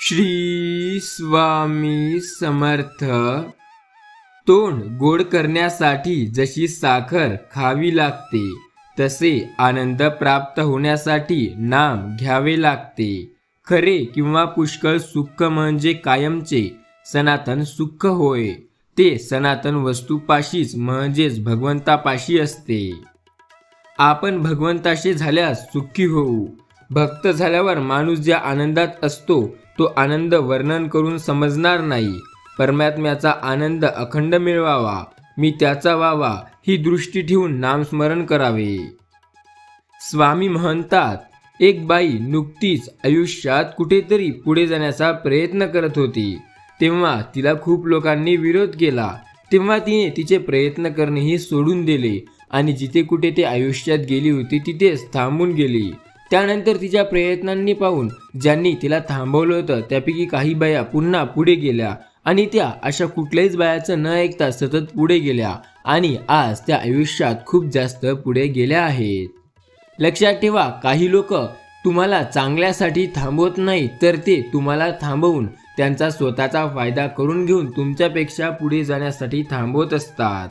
श्री स्वामी समर्थ। तोंड गोड करण्यासाठी जशी साखर खावी लागते, तसे आनंद प्राप्त होण्यासाठी नाम घ्यावे लागते। खरे किंवा पुष्कळ सुख म्हणजे कायमचे सनातन सुख होय। ते सनातन वस्तूपाशीच म्हणजेच भगवंतापाशी असते। आपण भगवंताशी झाल्यास सुखी होऊ। भक्त झाल्यावर माणूस ज्या आनंदात असतो तो आनंद वर्णन करून समजणार नाही। परमात्म्याचा आनंद अखंड मिळवावा, मी त्याचा व्हावा ही दृष्टी ठेवून नामस्मरण करावे। स्वामी म्हणतात, एक बाई नुकतीच आयुष्यात कुठेतरी पुढे जाण्याचा प्रयत्न करत होती। तेव्हा तिला खूप लोकांनी विरोध केला। तेव्हा तिने तिचे प्रयत्न करणेही सोडून दिले आणि जिथे कुठे ते आयुष्यात गेली होती तिथेच थांबून गेली। त्यानंतर तिच्या प्रयत्नांनी पाहून ज्यांनी तिला थांबवलं होतं त्यापैकी काही बाया पुन्हा पुढे गेल्या आणि त्या अशा कुठल्याच बायाचं न ऐकता सतत पुढे गेल्या आणि आज त्या आयुष्यात खूप जास्त पुढे गेल्या आहेत। लक्षात ठेवा, काही लोक तुम्हाला चांगल्यासाठी थांबवत नाही, तर ते तुम्हाला थांबवून त्यांचा स्वतःचा फायदा करून घेऊन तुमच्यापेक्षा पुढे जाण्यासाठी थांबवत असतात।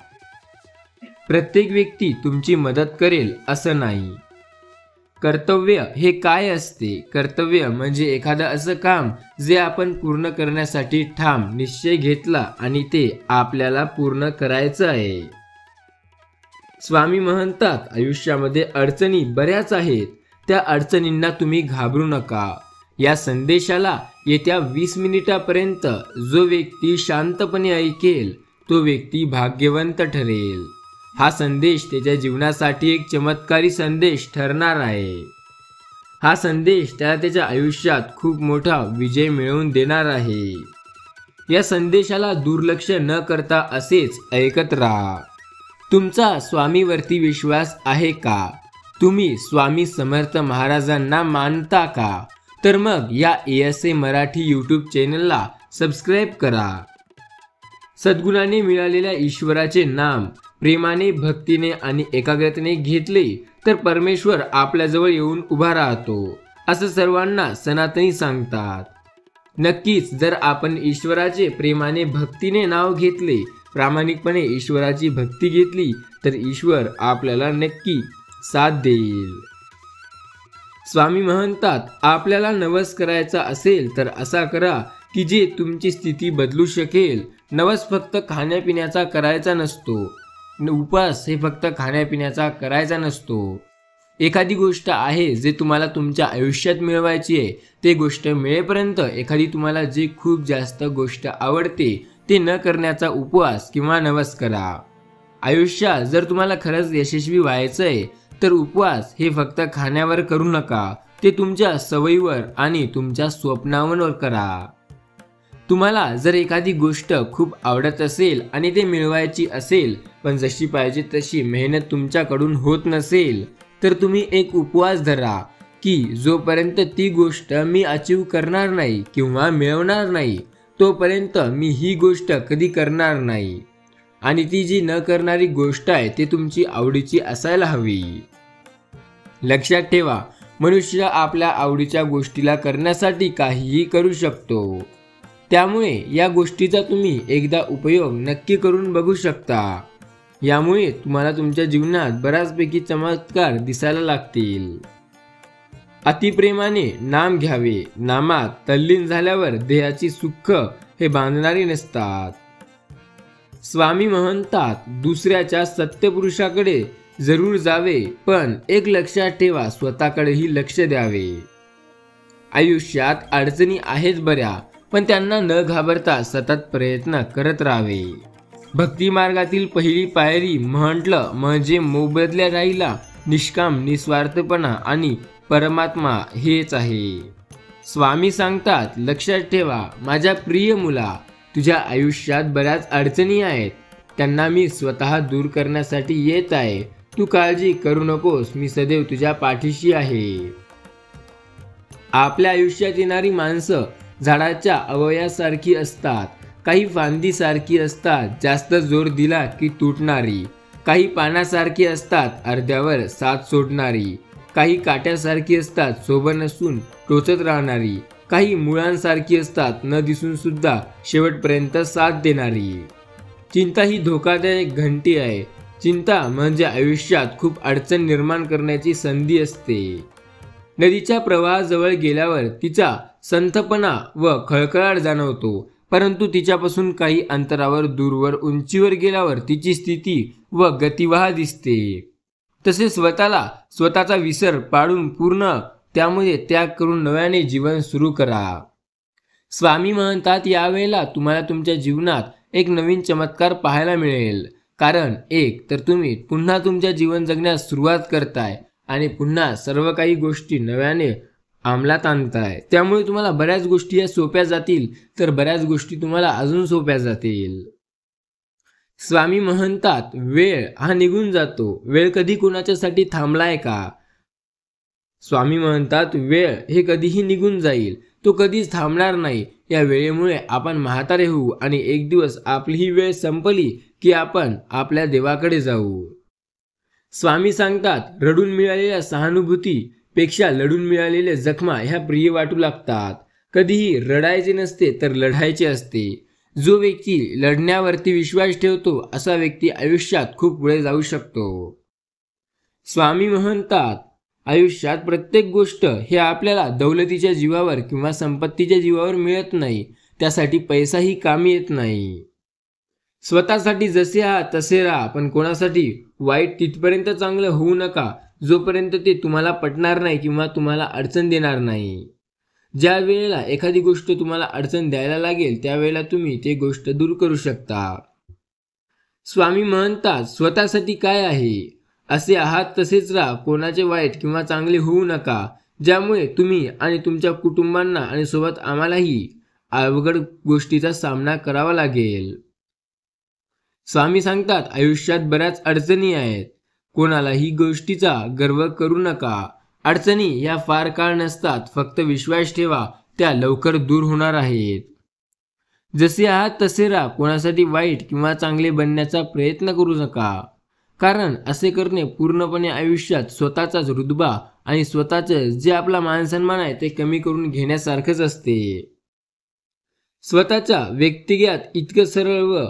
प्रत्येक व्यक्ती तुमची मदत करेल असं नाही। कर्तव्य हे काय असते? कर्तव्य म्हणजे एखादं असं काम जे आपण पूर्ण करण्यासाठी ठाम निश्चय घेतला आणि ते आपल्याला पूर्ण करायचं आहे। स्वामी म्हणतात, आयुष्यामध्ये अडचणी बऱ्याच आहेत, त्या अडचणींना तुम्ही घाबरू नका। या संदेशाला येत्या 20 मिनिटापर्यंत जो व्यक्ती शांतपणे ऐकेल तो व्यक्ती भाग्यवंत ठरेल। हा संदेश त्याच्या जीवनासाठी एक चमत्कारी संदेश ठरणार आहे। हा संदेश त्याला त्याच्या आयुष्यात खूप मोठा विजय मिळवून देणार आहे। या संदेशाला दुर्लक्ष न करता असेच ऐकत राहा। तुमचा स्वामीवरती विश्वास आहे का? तुम्ही स्वामी समर्थ महाराजांना मानता का? तर मग या ASA मराठी YouTube चॅनलला सबस्क्राईब करा। सद्गुणाने मिळालेल्या ईश्वराचे नाम प्रेमाने, भक्तीने आणि एकाग्रतेने घेतले तर परमेश्वर आपल्याजवळ येऊन उभा राहतो, असं सर्वांना सनातनी सांगतात। नक्कीच जर आपण ईश्वराचे प्रेमाने, भक्तीने नाव घेतले, प्रामाणिकपणे ईश्वराची भक्ती घेतली तर ईश्वर आपल्याला नक्की साथ देईल। स्वामी म्हणतात, आपल्याला नवस करायचा असेल तर असा करा की जे तुमची स्थिती बदलू शकेल। नवस फक्त खाण्यापिण्याचा करायचा नसतो, उपवास हे फक्त खाण्यापिण्याचा करायचा नसतो। एखादी गोष्ट आहे जे तुम्हाला तुमच्या आयुष्यात मिळवायची आहे, ते गोष्ट मिळेपर्यंत एखादी तुम्हाला जी खूप जास्त गोष्ट आवडते ते न करण्याचा उपवास किंवा नवस करा। आयुष्यात जर तुम्हाला खरंच यशस्वी व्हायचं आहे तर उपवास हे फक्त खाण्यावर करू नका, ते तुमच्या सवयीवर आणि तुमच्या स्वप्नांवर करा। तुम्हाला जर एखादी गोष्ट खूप आवडत असेल आणि ते मिळवायची असेल पण जशी पाहिजे तशी मेहनत तुमच्याकडून होत नसेल, तर तुम्ही एक उपवास धरा की जोपर्यंत ती गोष्ट मी अचीव करणार नाही किंवा मिळवणार नाही तोपर्यंत मी ही गोष्ट कधी करणार नाही। आणि ती जी न करणारी गोष्ट आहे ते तुमची आवडीची असायला हवी। लक्षात ठेवा, मनुष्य आपल्या आवडीच्या गोष्टीला करण्यासाठी काहीही करू शकतो। त्यामुळे या गोष्टीचा तुम्ही एकदा उपयोग नक्की करून बघू शकता। यामुळे तुम्हाला तुमच्या जीवनात बऱ्याचपैकी चमत्कार दिसायला लागतील। अतिप्रेमाने नाम घ्यावे। नामात तल्लीन झाल्यावर देहाची सुख हे बांधणारी नसतात। स्वामी म्हणतात, दुसऱ्याच्या सत्यपुरुषाकडे जरूर जावे, पण एक लक्षात ठेवा, स्वतःकडेही लक्ष द्यावे। आयुष्यात अडचणी आहेत बऱ्या, पण त्यांना न घाबरता सतत प्रयत्न करत राहावे। भक्ती मार्गातील पहिली पायरी म्हटलं म्हणजे मोबदल्या राहिला निष्काम, निस्वार्थपणा आणि परमात्मा हेच आहे। स्वामी सांगतात, लक्षात ठेवा माझ्या प्रिय मुला, तुझ्या आयुष्यात बऱ्याच अडचणी आहेत, त्यांना मी स्वतः दूर करण्यासाठी येत आहे। तू काळजी करू नकोस, मी सदैव तुझ्या पाठीशी आहे। आपल्या आयुष्यात येणारी माणसं झाडाच्या अवयवासारखी असतात। काही फांदीसारखी असतात, जास्त जोर दिला की तुटणारी, काही पानासारखी असतात, अर्ध्यावर साथ सोडणारी, काही काट्यासारखी असतात, सोबत नसून टोचत राहणारी. काही मुळांसारखी असतात, न दिसून सुद्धा शेवटपर्यंत साथ देणारी. चिंता ही धोकादायक घंटी आहे. चिंता म्हणजे आयुष्यात खूप अडचण निर्माण करण्याची संधी असते. नदीच्या प्रवाहाजवळ गेल्यावर तिचा संथपणा व खळखळाट जाणवतो, परंतु तिच्यापासून काही अंतरावर दूरवर उंचीवर गेल्यावर तिची स्थिती व गतिवाह दिसते. तसे स्वतःचा विसर पाडून पूर्ण त्यामध्ये त्याग करून नव्याने जीवन सुरू करा. स्वामी म्हणतात, यावेळेला तुम्हाला तुमच्या जीवनात एक नवीन चमत्कार पाहायला मिळेल. कारण एक तर तुम्ही पुन्हा तुमच्या जीवन जगण्यास सुरुवात करताय आणि पुन्हा सर्व काही गोष्टी नव्याने अंमलात आणताय. त्यामुळे तुम्हाला बऱ्याच गोष्टी या सोप्या जातील, तर बऱ्याच गोष्टी तुम्हाला अजून सोप्या जातील. स्वामी म्हणतात, वेळ हा निघून जातो. वेळ कधी कोणाच्यासाठी थांबलाय का? स्वामी म्हणतात, वेळ हे कधीही निघून जाईल, तो कधीच थांबणार नाही. या वेळेमुळे आपण म्हातारे होऊ आणि एक दिवस आपली ही वेळ संपली की आपण आपल्या देवाकडे जाऊ. स्वामी सांगतात, रडून मिळालेल्या सहानुभूती पेक्षा लढून मिळालेल्या जखमा ह्या प्रिय वाटू लागतात. कधीही रडायचे नसते तर लढायचे असते. जो व्यक्ती लढण्यावरती विश्वास ठेवतो असा व्यक्ती आयुष्यात खूप पुढे जाऊ शकतो. स्वामी म्हणतात, आयुष्यात प्रत्येक गोष्ट हे आपल्याला दौलतीच्या जीवावर किंवा संपत्तीच्या जीवावर मिळत नाही. त्यासाठी पैसाही कामी येत नाही. स्वतःसाठी जसे आहात तसे राहा, पण कोणासाठी वाईट तिथपर्यंत चांगलं होऊ नका जोपर्यंत ते तुम्हाला पटणार नाही किंवा तुम्हाला अडचण देणार नाही. ज्या वेळेला एखादी गोष्ट तुम्हाला अडचण द्यायला लागेल त्यावेळेला तुम्ही ते गोष्ट दूर करू शकता. स्वामी म्हणतात, स्वतःसाठी काय आहे असे आहात तसेच राहा. कोणाचे वाईट किंवा चांगले होऊ नका, ज्यामुळे तुम्ही आणि तुमच्या कुटुंबांना आणि सोबत आम्हालाही अवघड गोष्टीचा सामना करावा लागेल. स्वामी सांगतात, आयुष्यात बऱ्याच अडचणी आहेत. कोणालाही गोष्टीचा गर्व करू नका. अडचणी या फार काळ नसतात, फक्त विश्वास ठेवा, त्या लवकर दूर होणार आहेत. जसे आहात तसे राहा. कोणासाठी वाईट किंवा चांगले बनण्याचा प्रयत्न करू नका, कारण असे करणे पूर्णपणे आयुष्यात स्वतःचाच रुतबा आणि स्वतःचे जे आपला मानसन्मान आहे ते कमी करून घेण्यासारखंच असते. स्वतःच्या व्यक्तिगत इतकं सरळ व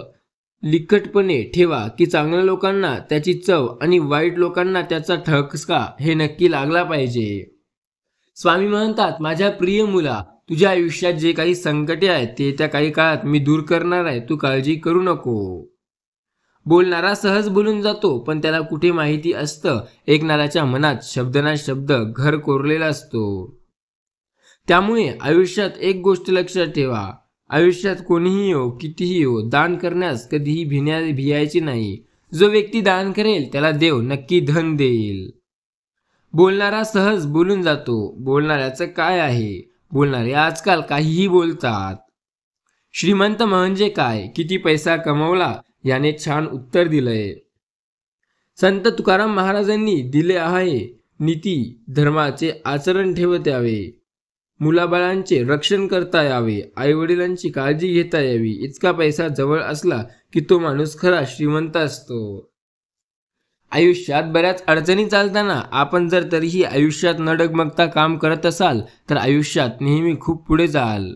लिखटपणे ठेवा की चांगल्या लोकांना त्याची चव आणि वाईट लोकांना त्याचा ठसका हे नक्की लागला पाहिजे. स्वामी म्हणतात, माझ्या प्रिय मुला, तुझ्या आयुष्यात जे काही संकटे आहेत ते येत्या काही काळात मी दूर करणार आहे. तू काळजी करू नको. बोलणारा सहज बोलून जातो, पण त्याला कुठे माहिती असतं ऐकणाऱ्याच्या मनात शब्द ना शब्द घर कोरलेला असतो. त्यामुळे आयुष्यात एक गोष्ट लक्षात ठेवा, आयुष्यात कोणीही हो कितीही हो, दान करण्यास कधीही भियायचे नाही. जो व्यक्ती दान करेल त्याला देव नक्की धन देईल. बोलणारा सहज बोलून जातो. बोलणाऱ्याचं काय आहे? बोलणारे आजकाल काहीही बोलतात. श्रीमंत म्हणजे काय? किती पैसा कमवला याने छान उत्तर दिलंय. संत तुकाराम महाराजांनी दिले आहे, नीती धर्माचे आचरण ठेवत यावे, मुलाबाळांचे रक्षण करता यावे, आईवडिलांची काळजी घेता यावी. इतका पैसा जवळ असला की तो माणूस खरा श्रीमंत असतो. आयुष्यात बऱ्याच अडचणी चालताना आपण जर तरीही आयुष्यात न डगमगता काम करत असाल तर आयुष्यात नेहमी खूप पुढे जाल.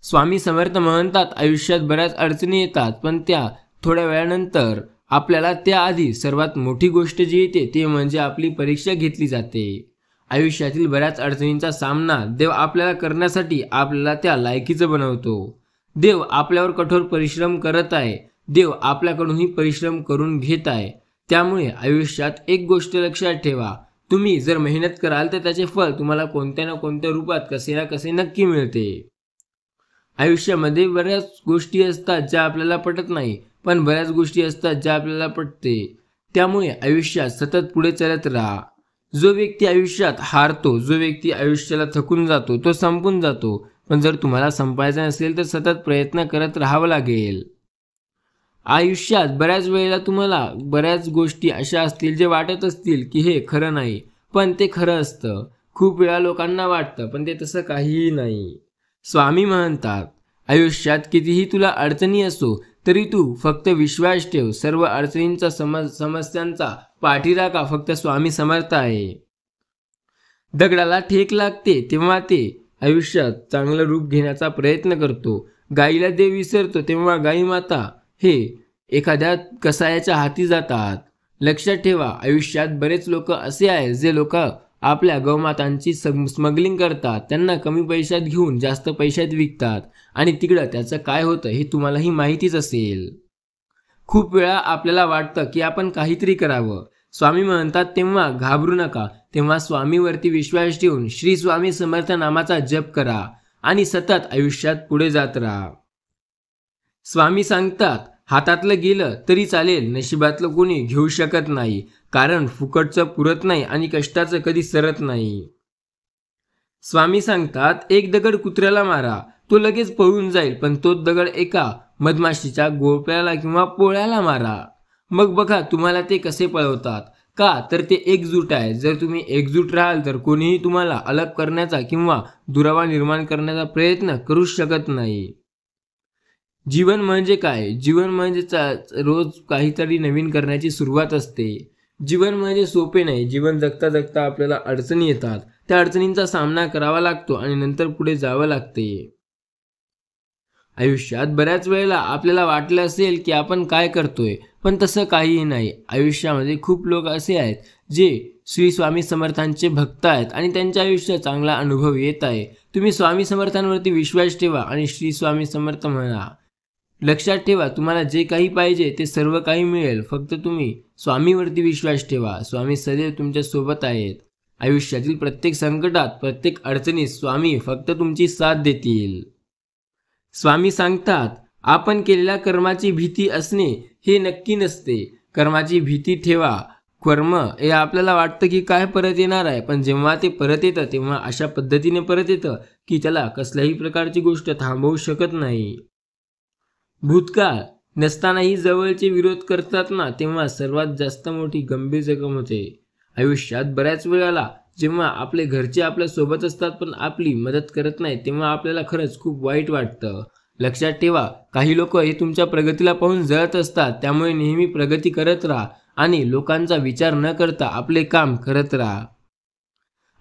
स्वामी समर्थ म्हणतात, आयुष्यात बऱ्याच अडचणी येतात, पण त्या थोड्या वेळानंतर आपल्याला त्याआधी सर्वात मोठी गोष्ट जी येते ते म्हणजे आपली परीक्षा घेतली जाते. आयुष्यातील बऱ्याच अडचणींचा सामना देव आपल्याला करण्यासाठी आपल्याला त्या लायकीचं बनवतो. देव आपल्यावर कठोर परिश्रम करत आहे. देव आपल्याकडूनही परिश्रम करून घेत आहे. त्यामुळे आयुष्यात एक गोष्ट लक्षात ठेवा, तुम्ही जर मेहनत कराल तर त्याचे फळ तुम्हाला कोणत्या ना कोणत्या रूपात कसे ना कसे नक्की मिळते. आयुष्यामध्ये बऱ्याच गोष्टी असतात ज्या आपल्याला पटत नाही, पण बऱ्याच गोष्टी असतात ज्या आपल्याला पटते. त्यामुळे आयुष्यात सतत पुढे चालत राहा. जो व्यक्ती आयुष्यात हारतो, जो व्यक्ती आयुष्याला थकून जातो, तो संपून जातो. पण जर तुम्हाला संपायचं नसेल तर सतत प्रयत्न करत राहावं लागेल. आयुष्यात बऱ्याच वेळेला तुम्हाला बऱ्याच गोष्टी अशा असतील जे वाटत असतील की हे खरं नाही, पण ते खरं असतं. खूप वेळा लोकांना वाटतं, पण ते तसं काहीही नाही. स्वामी म्हणतात, आयुष्यात कितीही तुला अडचणी असो तरी तू फक्त विश्वास ठेव. सर्व अडचणींचा समस्यांचा पाठीराखा फक्त स्वामी समर्थ आहे. दगडाला ठेक लागते तेव्हा ते आयुष्यात चांगलं रूप घेण्याचा प्रयत्न करतो. गाईला देव विसरतो तेव्हा गाई माता हे एखाद्या कसायाच्या हाती जातात. लक्षात ठेवा, आयुष्यात बरेच लोक असे आहेत जे लोक आपल्या गौमातांची स्मगलिंग करतात, त्यांना कमी पैशात घेऊन जास्त पैशात विकतात आणि तिकडं त्याचं काय होतं हे तुम्हालाही माहितीच असेल. खूप वेळा आपल्याला वाटतं की आपण काहीतरी करावं. स्वामी म्हणतात तेव्हा घाबरू नका, तेव्हा स्वामीवरती विश्वास ठेवून श्री स्वामी समर्थ नामाचा जप करा आणि सतत आयुष्यात पुढे जात राहा. स्वामी सांगतात हातातलं गेलं तरी चालेल, नशिबातलं कोणी घेऊ शकत नाही, कारण फुकटचं पुरत नाही आणि कष्टाचं कधी सरत नाही. स्वामी सांगतात एक दगड कुत्र्याला मारा, तो लगेच पळून जाईल, पण तोच दगड एका मधमाशीच्या गोळप्याला किंवा पोळ्याला मारा, मग बघा तुम्हाला ते कसे पळवतात. का तर ते एकजूट आहे. जर तुम्ही एकजूट राहाल तर कोणीही तुम्हाला अलग करण्याचा किंवा दुरावा निर्माण करण्याचा प्रयत्न करू शकत नाही. जीवन म्हणजे काय? जीवन म्हणजे रोज काहीतरी नवीन करण्याची सुरुवात असते. जीवन म्हणजे सोपे नाही. जीवन जगता जगता आपल्याला अडचणी येतात, त्या अडचणींचा सामना करावा लागतो आणि नंतर पुढे जावं लागते. आयुष्यात बऱ्याच वेळेला आपल्याला वाटलं असेल की आपण काय करतोय, पण तसं काहीही नाही. आयुष्यामध्ये खूप लोक असे आहेत जे श्री स्वामी समर्थांचे भक्त आहेत आणि त्यांच्या आयुष्यात चांगला अनुभव येत आहे. तुम्ही स्वामी समर्थांवरती विश्वास ठेवा आणि श्री स्वामी समर्थ म्हणा. लक्षात ठेवा, तुम्हाला जे काही पाहिजे ते सर्व काही मिळेल. फक्त तुम्ही स्वामीवरती विश्वास ठेवा. स्वामी सदैव तुमच्या सोबत आहेत. आयुष्यातील प्रत्येक संकटात, प्रत्येक अडचणीत स्वामी फक्त तुमची साथ देतील. स्वामी सांगतात आपण केलेल्या कर्माची भीती असणे हे नक्की नसते. कर्माची भीती ठेवा. कर्म हे आपल्याला वाटतं की काय परत येणार आहे, पण जेव्हा ते परत येतं तेव्हा अशा पद्धतीने परत येतं की त्याला कसल्याही प्रकारची गोष्ट थांबवू शकत नाही. भूतकाळ नसतानाही जवळचे विरोध करतात ना, तेव्हा सर्वात जास्त मोठी गंभीर जखम होते. आयुष्यात बऱ्याच वेळेला जेव्हा आपले घरचे आपल्या सोबत असतात पण आपली मदत करत नाही, तेव्हा आपल्याला खरंच खूप वाईट वाटतं. लक्षात ठेवा, काही लोक हे तुमच्या प्रगतीला पाहून जळत असतात. त्यामुळे नेहमी प्रगती करत राहा आणि लोकांचा विचार न करता आपले काम करत राहा.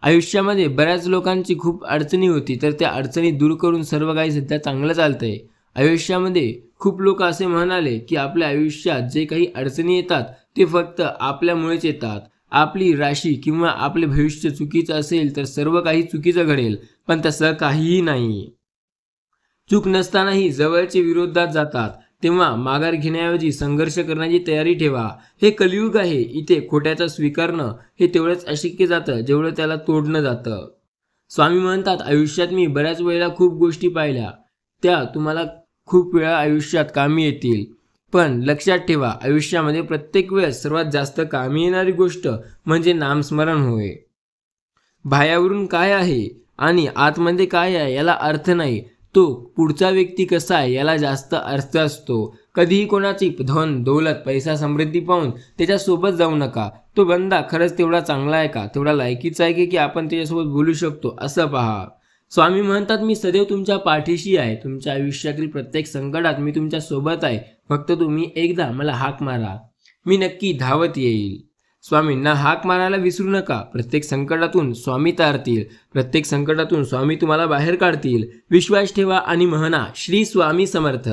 आयुष्यामध्ये बऱ्याच लोकांची खूप अडचणी होती, तर त्या अडचणी दूर करून सर्व काही सध्या चांगलं चालतंय. आयुष्यामध्ये खूप लोक असे म्हणाले की आपल्या आयुष्यात जे काही अडचणी येतात ते फक्त आपल्यामुळेच येतात. आपली राशी किंवा आपले भविष्य चुकीचं असेल तर सर्व काही चुकीचं घडेल, पण तसं काहीही नाही. चूक नसतानाही जवळचे विरोधात जातात, तेव्हा माघार घेण्याऐवजी संघर्ष करण्याची तयारी ठेवा. हे कलियुग आहे. इथे खोट्याचा स्वीकारणं हे तेवढंच अशक्य जातं जेवढं त्याला तोडणं जातं. स्वामी म्हणतात आयुष्यात मी बऱ्याच वेळेला खूप गोष्टी पाहिल्या, त्या तुम्हाला खूप वेळा आयुष्यात कामी येतील. पण लक्षात ठेवा, आयुष्यामध्ये प्रत्येक वेळेस सर्वात जास्त कामी येणारी गोष्ट म्हणजे नामस्मरण होय. बाह्यावरून काय आहे आणि आतमध्ये काय आहे याला अर्थ नाही, तो पुढचा व्यक्ती कसा आहे याला जास्त अर्थ असतो. कधीही कोणाची धन दौलत पैसा समृद्धी पाहून त्याच्यासोबत जाऊ नका. तो बंदा खरंच तेवढा चांगला आहे का, तेवढा लायकीचा आहे की आपण त्याच्यासोबत बोलू शकतो असं पहा. स्वामी म्हणतात मी सदैव तुमच्या पाठीशी आहे. तुमच्या आयुष्यातील प्रत्येक संकटात मी तुमच्या सोबत आहे. फक्त तुम्ही एकदा मला हाक मारा, मी नक्की धावत येईल. स्वामींना हाक मारायला विसरू नका. प्रत्येक संकटातून स्वामी तारतील. प्रत्येक संकटातून स्वामी तुम्हाला बाहेर काढतील. विश्वास ठेवा आणि म्हणा श्री स्वामी समर्थ.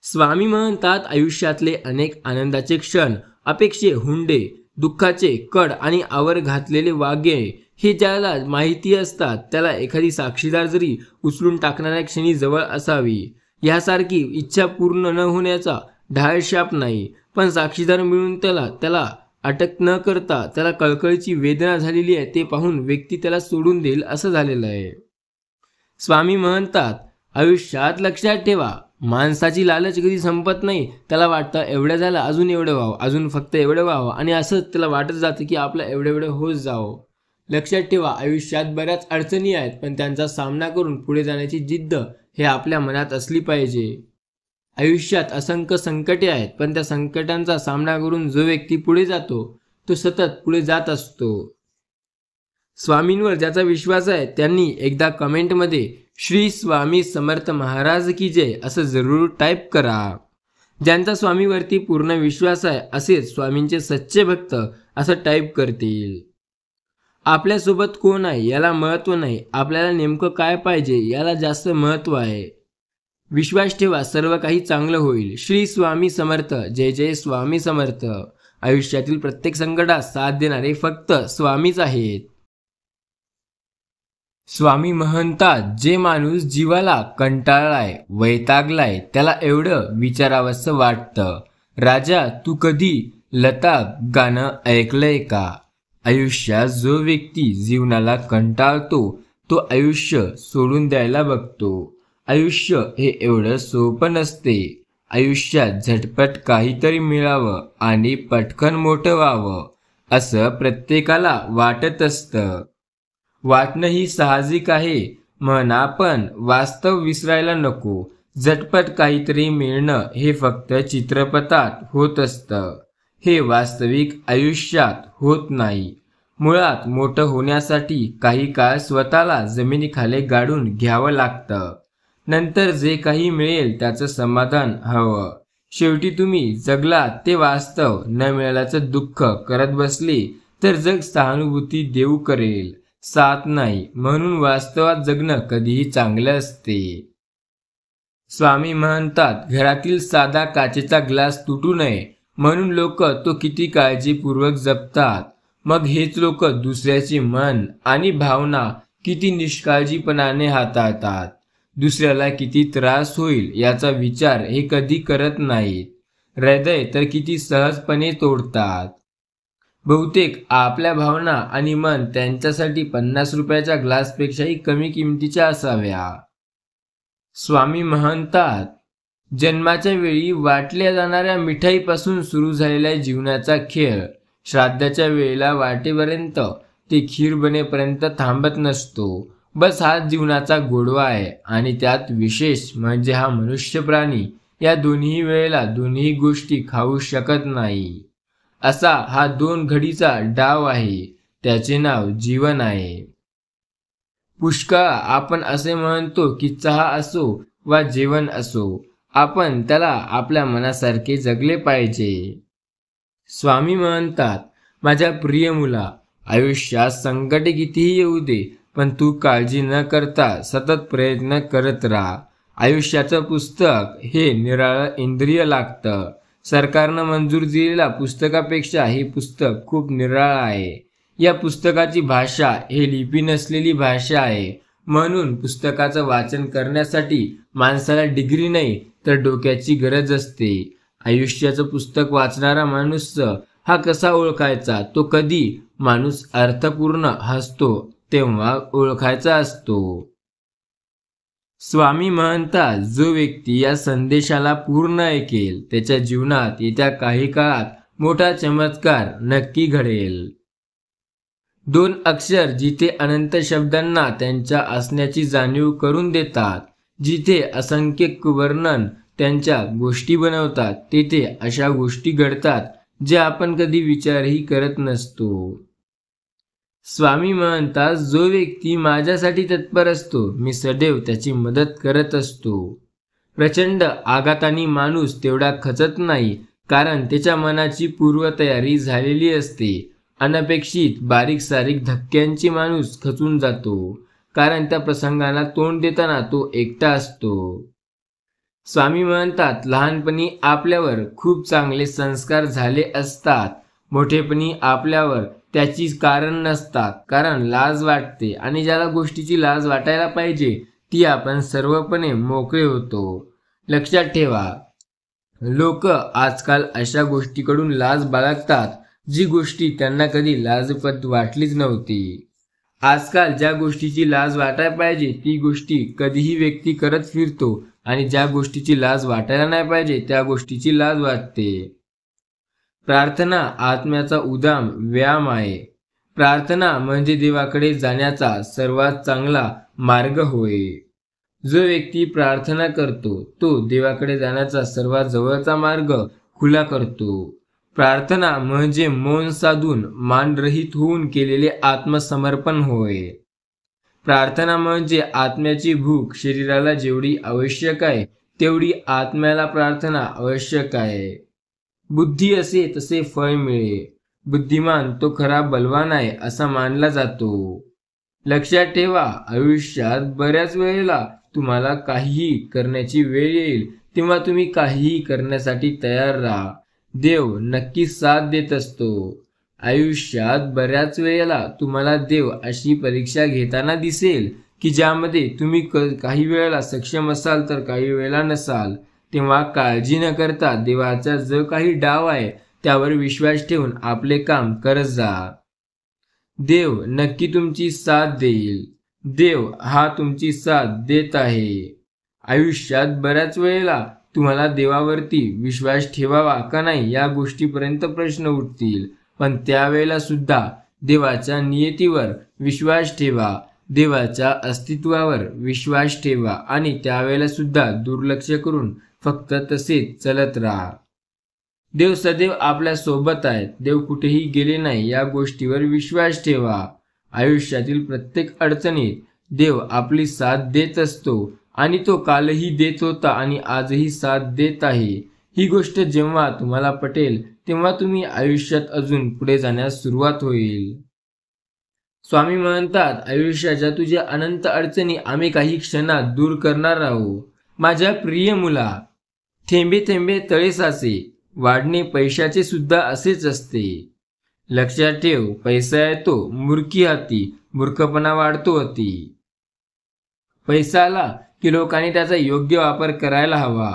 स्वामी म्हणतात आयुष्यातले अनेक आनंदाचे क्षण, अपेक्षे हुंडे, दुःखाचे कड आणि आवर घातलेले वाघे हे ज्याला माहिती असतात त्याला एखादी साक्षीदार जरी उचलून टाकणाऱ्या क्षणी जवळ असावी. यासारखी इच्छा पूर्ण न होण्याचा ढाळशाप नाही, पण साक्षीदार मिळून त्याला अटक न करता त्याला कळकळीची वेदना झालेली आहे ते पाहून व्यक्ती त्याला सोडून देईल असं झालेलं आहे. स्वामी म्हणतात आयुष्यात लक्षात ठेवा, माणसाची लालच कधी संपत नाही. त्याला वाटतं एवढं झालं अजून एवढं व्हावं, अजून फक्त एवढं व्हावं आणि असंच त्याला वाटत जातं की आपलं एवढं होत जावं. लक्षात ठेवा, आयुष्यात बऱ्याच अडचणी आहेत, पण त्यांचा सामना करून पुढे जाण्याची जिद्द हे आपल्या मनात असली पाहिजे. आयुष्यात असंख्य संकटे आहेत, पण त्या संकटांचा सामना करून जो व्यक्ती पुढे जातो तो सतत पुढे जात असतो. स्वामींवर ज्याचा विश्वास आहे त्यांनी एकदा कमेंटमध्ये श्री स्वामी समर्थ महाराज की जय असं जरूर टाईप करा. ज्यांचा स्वामीवरती पूर्ण विश्वास आहे असेच स्वामींचे सच्चे भक्त असं टाईप करतील. आपल्यासोबत कोण आहे याला महत्त्व नाही, आपल्याला नेमकं काय पाहिजे याला जास्त महत्त्व आहे. विश्वास ठेवा, सर्व काही चांगलं होईल. श्री स्वामी समर्थ. जय जय स्वामी समर्थ. आयुष्यातील प्रत्येक संकटात साथ देणारे फक्त स्वामीच आहेत. स्वामी म्हणतात, जे माणूस जीवाला कंटाळलाय, वैतागलाय, त्याला एवढं विचारावंसं वाटतं. राजा, तू कधी लता गाणं ऐकलंय का? आयुष्यात जो व्यक्ती जीवनाला कंटाळतो तो आयुष्य सोडून द्यायला बघतो. आयुष्य हे एवढं सोपं नसते. आयुष्यात झटपट काहीतरी मिळावं आणि पटकन मोठं व्हावं असं प्रत्येकाला वाटत असतं. वाटणं ही साहजिक आहे, म्हणा, पण वास्तव विसरायला नको. झटपट काहीतरी मिळणं हे फक्त चित्रपटात होत असतं, हे वास्तविक आयुष्यात होत नाही. मुळात मोठं होण्यासाठी काही काळ स्वतःला जमिनीखाली गाडून घ्यावं लागतं. नंतर जे काही मिळेल त्याचं समाधान हवं. शेवटी तुम्ही जगला ते वास्तव न मिळाल्याचं दुःख करत बसले तर जग सहानुभूती देऊ करेल, साथ नाही. म्हणून वास्तवात जगणं कधीही चांगलं असते. स्वामी म्हणतात, घरातील साधा काचेचा ग्लास तुटू नये म्हणून लोक तो किती काळजीपूर्वक जपतात. मग हेच लोक दुसऱ्याचे मन आणि भावना किती निष्काळजीपणाने हाताळतात. दुसऱ्याला किती त्रास होईल याचा विचार हे कधी करत नाहीत. हृदय तर किती सहजपणे तोडतात. बहुतेक आपल्या भावना आणि मन त्यांच्यासाठी 50 रुपयाच्या ग्लासपेक्षाही कमी किमतीच्या असाव्या. स्वामी म्हणतात, जन्माच्या वेळी वाटल्या जाणाऱ्या मिठाईपासून सुरू झालेल्या जीवनाचा खेळ श्राद्धाच्या वेळेला वाटेपर्यंत ते खीर बनेपर्यंत थांबत नसतो. बस हाच जीवनाचा गोडवा आहे. आणि त्यात विशेष म्हणजे हा मनुष्य प्राणी या दोन्ही वेळेला दोन्ही गोष्टी खाऊ शकत नाही. असा हा 2 घडीचा डाव आहे. त्याचे नाव जीवन आहे. पुष्कळ आपण असे म्हणतो की चहा असो वा जेवण असो, आपण त्याला आपल्या मनासारखे जगले पाहिजे. स्वामी म्हणतात, माझ्या प्रिय मुला, आयुष्यात संकटे कितीही येऊ दे, पण तू काळजी न करता सतत प्रयत्न करत राहा. आयुष्याचं पुस्तक हे निराळं इंद्रिय लागतं. सरकारनं मंजूर दिलेल्या पुस्तकापेक्षा हे पुस्तक खूप निराळं आहे. या पुस्तकाची भाषा हे लिपी नसलेली भाषा आहे. म्हणून पुस्तकाचं वाचन करण्यासाठी माणसाला डिग्री नाही तर डोक्याची गरज असते. आयुष्याचं पुस्तक वाचणारा माणूस हा कसा ओळखायचा? तो कधी माणूस अर्थपूर्ण हसतो तेव्हा ओळखायचा असतो. स्वामी म्हणतात, जो व्यक्ती या संदेशाला पूर्ण ऐकेल त्याच्या जीवनात येत्या काही काळात मोठा चमत्कार नक्की घडेल. 2 अक्षर जिथे अनंत शब्दांना त्यांच्या असण्याची जाणीव करून देतात, जिथे असंख्य वर्णन त्यांच्या गोष्टी बनवतात, तेथे अशा गोष्टी घडतात ज्या आपण कधी विचारही करत नसतो. स्वामी म्हणतात, जो व्यक्ती माझ्यासाठी तत्पर असतो मी सदैव त्याची मदत करत असतो. प्रचंड आघाताने माणूस तेवढा खचत नाही, कारण त्याच्या मनाची पूर्वतयारी झालेली असते. अनपेक्षित बारीक सारीक धक्क्यांची माणूस खचून जातो, कारण त्या प्रसंगाला तोंड देताना तो एकटा असतो. स्वामी म्हणतात, लहानपणी आपल्यावर खूप चांगले संस्कार झाले असतात. मोठेपणी आपल्यावर त्याची कारण नसतात, कारण लाज वाटते आणि ज्याला गोष्टीची लाज वाटायला पाहिजे ती आपण सर्वपणे मोकळे होतो. लक्षात ठेवा, लोक आजकाल अशा गोष्टीकडून लाज बाळगतात जी गोष्टी त्यांना कधी लाजपद वाटलीच नव्हती. आजकाल ज्या गोष्टीची लाज वाटायला पाहिजे ती गोष्टी कधीही व्यक्ती करत फिरतो आणि ज्या गोष्टीची लाज वाटायला नाही पाहिजे त्या गोष्टीची लाज वाटते. प्रार्थना आत्म्याचा उदाम व्यायाम आहे. प्रार्थना म्हणजे देवाकडे जाण्याचा सर्वात चांगला मार्ग होय. जो व्यक्ती प्रार्थना करतो तो देवाकडे जाण्याचा सर्वात जवळचा मार्ग खुला करतो. प्रार्थना म्हणजे मौन साधून मानरहित होऊन केलेले आत्मसमर्पण होय. प्रार्थना म्हणजे आत्म्याची भूक शरीराला जेवढी आवश्यक आहे तेवढी आत्म्याला प्रार्थना आवश्यक आहे. बुद्धी असे तसे फळ मिळे. बुद्धिमान तो खरा बलवान आहे असा मानला जातो. लक्षात ठेवा, आयुष्यात बऱ्याच वेळेला तुम्हाला काहीही करण्याची वेळ येईल तेव्हा तुम्ही काहीही करण्यासाठी तयार राहा. देव नक्कीच साथ देत असतो. आयुष्यात बऱ्याच वेळेला तुम्हाला देव अशी परीक्षा घेताना दिसेल की ज्यामध्ये तुम्ही काही वेळेला सक्षम असाल तर काही वेळेला नसाल. तेव्हा काळजी न करता देवाचा जो काही डाव आहे त्यावर विश्वास ठेवून आपले काम करत जा. देव नक्की तुमची साथ देईल. देव हा तुमची साथ देत आहे. आयुष्यात बऱ्याच वेळेला तुम्हाला देवावरती विश्वास ठेवावा का नाही या गोष्टीपर्यंत प्रश्न उठतील, पण त्यावेळेला सुद्धा देवाच्या नियतीवर विश्वास ठेवा, देवाच्या अस्तित्वावर विश्वास ठेवा आणि त्यावेळेला सुद्धा दुर्लक्ष करून फक्त तसेच चलत राहा. देव सदैव आपल्या सोबत आहेत. देव कुठेही गेले नाही या गोष्टीवर विश्वास ठेवा. आयुष्यातील प्रत्येक अडचणीत देव आपली साथ देत असतो आणि तो कालही देत होता आणि आजही साथ देत आहे. ही गोष्ट जेव्हा तुम्हाला पटेल तेव्हा तुम्ही आयुष्यात अजून पुढे जाण्यास सुरुवात होईल. स्वामी म्हणतात, आयुष्याच्या तुझ्या अनंत अडचणी आम्ही काही क्षणात दूर करणार आहोत. माझ्या प्रिय मुला, थेंबे थेंबे तळे साचे, वाढणे पैशाचे सुद्धा असेच असते. लक्षात ठेव, पैसा येतो मूर्खी हाती, मूर्खपणा वाढतो अति. पैसा आला की लोकांनी त्याचा योग्य वापर करायला हवा.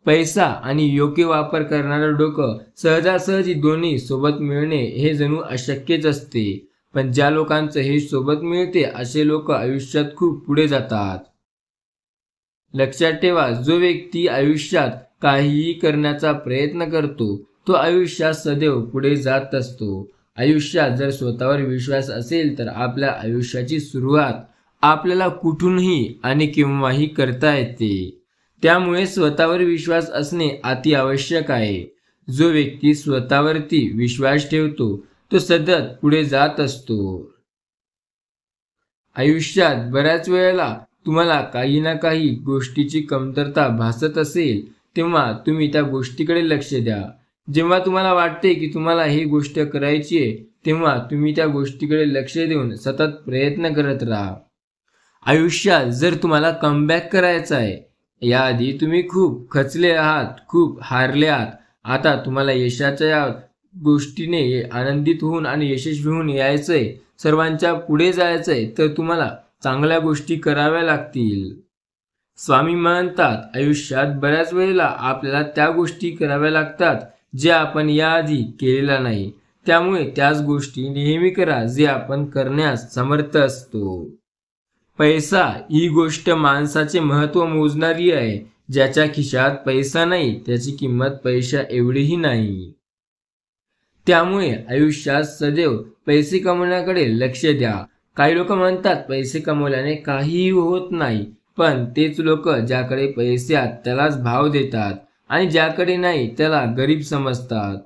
पैसा आणि योग्य वापर करणारं डोकं सहजासहजी दोन्ही सोबत मिळणे हे जणू अशक्यच असते. पण ज्या लोकांचं हे सोबत मिळते असे लोक आयुष्यात खूप पुढे जातात. लक्षात ठेवा, जो व्यक्ती आयुष्यात काहीही करण्याचा प्रयत्न करतो तो आयुष्यात सदैव पुढे जात असतो. आयुष्यात जर स्वतःवर विश्वास असेल तर आपल्या आयुष्याची सुरुवात आपल्याला कुठूनही आणि केव्हाही करता येते. त्यामुळे स्वतःवर विश्वास असणे अति आवश्यक आहे. जो व्यक्ती स्वतःवरती विश्वास ठेवतो तो सतत पुढे जात असतो. आयुष्यात बऱ्याच वेळेला तुम्हाला काही ना काही गोष्टीची कमतरता भासत असेल तेव्हा तुम्ही त्या गोष्टीकडे लक्ष द्या. जेव्हा तुम्हाला वाटते की तुम्हाला ही गोष्ट करायची आहे तेव्हा तुम्ही त्या गोष्टीकडे लक्ष देऊन सतत प्रयत्न करत राहा. आयुष्यात जर तुम्हाला कमबॅक करायचा आहे, याआधी तुम्ही खूप खचले आहात, खूप हारले आहात, आता तुम्हाला यशाच्या गोष्टीने आनंदित होऊन आणि यशस्वी होऊन यायचंय, सर्वांच्या पुढे जायचंय, तर तुम्हाला चांगल्या गोष्टी कराव्या लागतील. स्वामी म्हणतात, आयुष्यात बऱ्याच वेळेला आपल्याला त्या गोष्टी कराव्या लागतात जे आपण याआधी केलेल्या नाही. त्यामुळे त्याच गोष्टी नेहमी करा जे आपण करण्यास समर्थ असतो. पैसा ही गोष्ट माणसाचे महत्त्व मोजणारी आहे. ज्याच्या खिशात पैसा नाही त्याची किंमत पैशा एवढीही नाही. त्यामुळे आयुष्यात सदैव पैसे कमवण्याकडे लक्ष द्या. काही लोक म्हणतात पैसे कमवल्याने काहीही होत नाही, पण तेच लोक ज्याकडे पैसे आहेत त्यालाच भाव देतात आणि ज्याकडे नाही त्याला गरीब समजतात.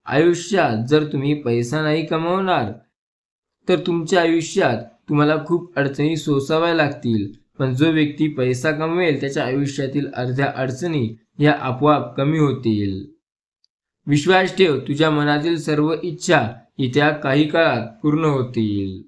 आयुष्यात जर तुम्ही पैसा नाही कमवणार तर तुमच्या आयुष्यात तुम्हाला खूप अडचणी सोसाव्या लागतील, पण जो व्यक्ती पैसा कमवेल त्याच्या आयुष्यातील अर्ध्या अडचणी ह्या आपोआप कमी होतील. विश्वास ठेव, तुझ्या मनातील सर्व इच्छा येत्या काही काळात पूर्ण होतील.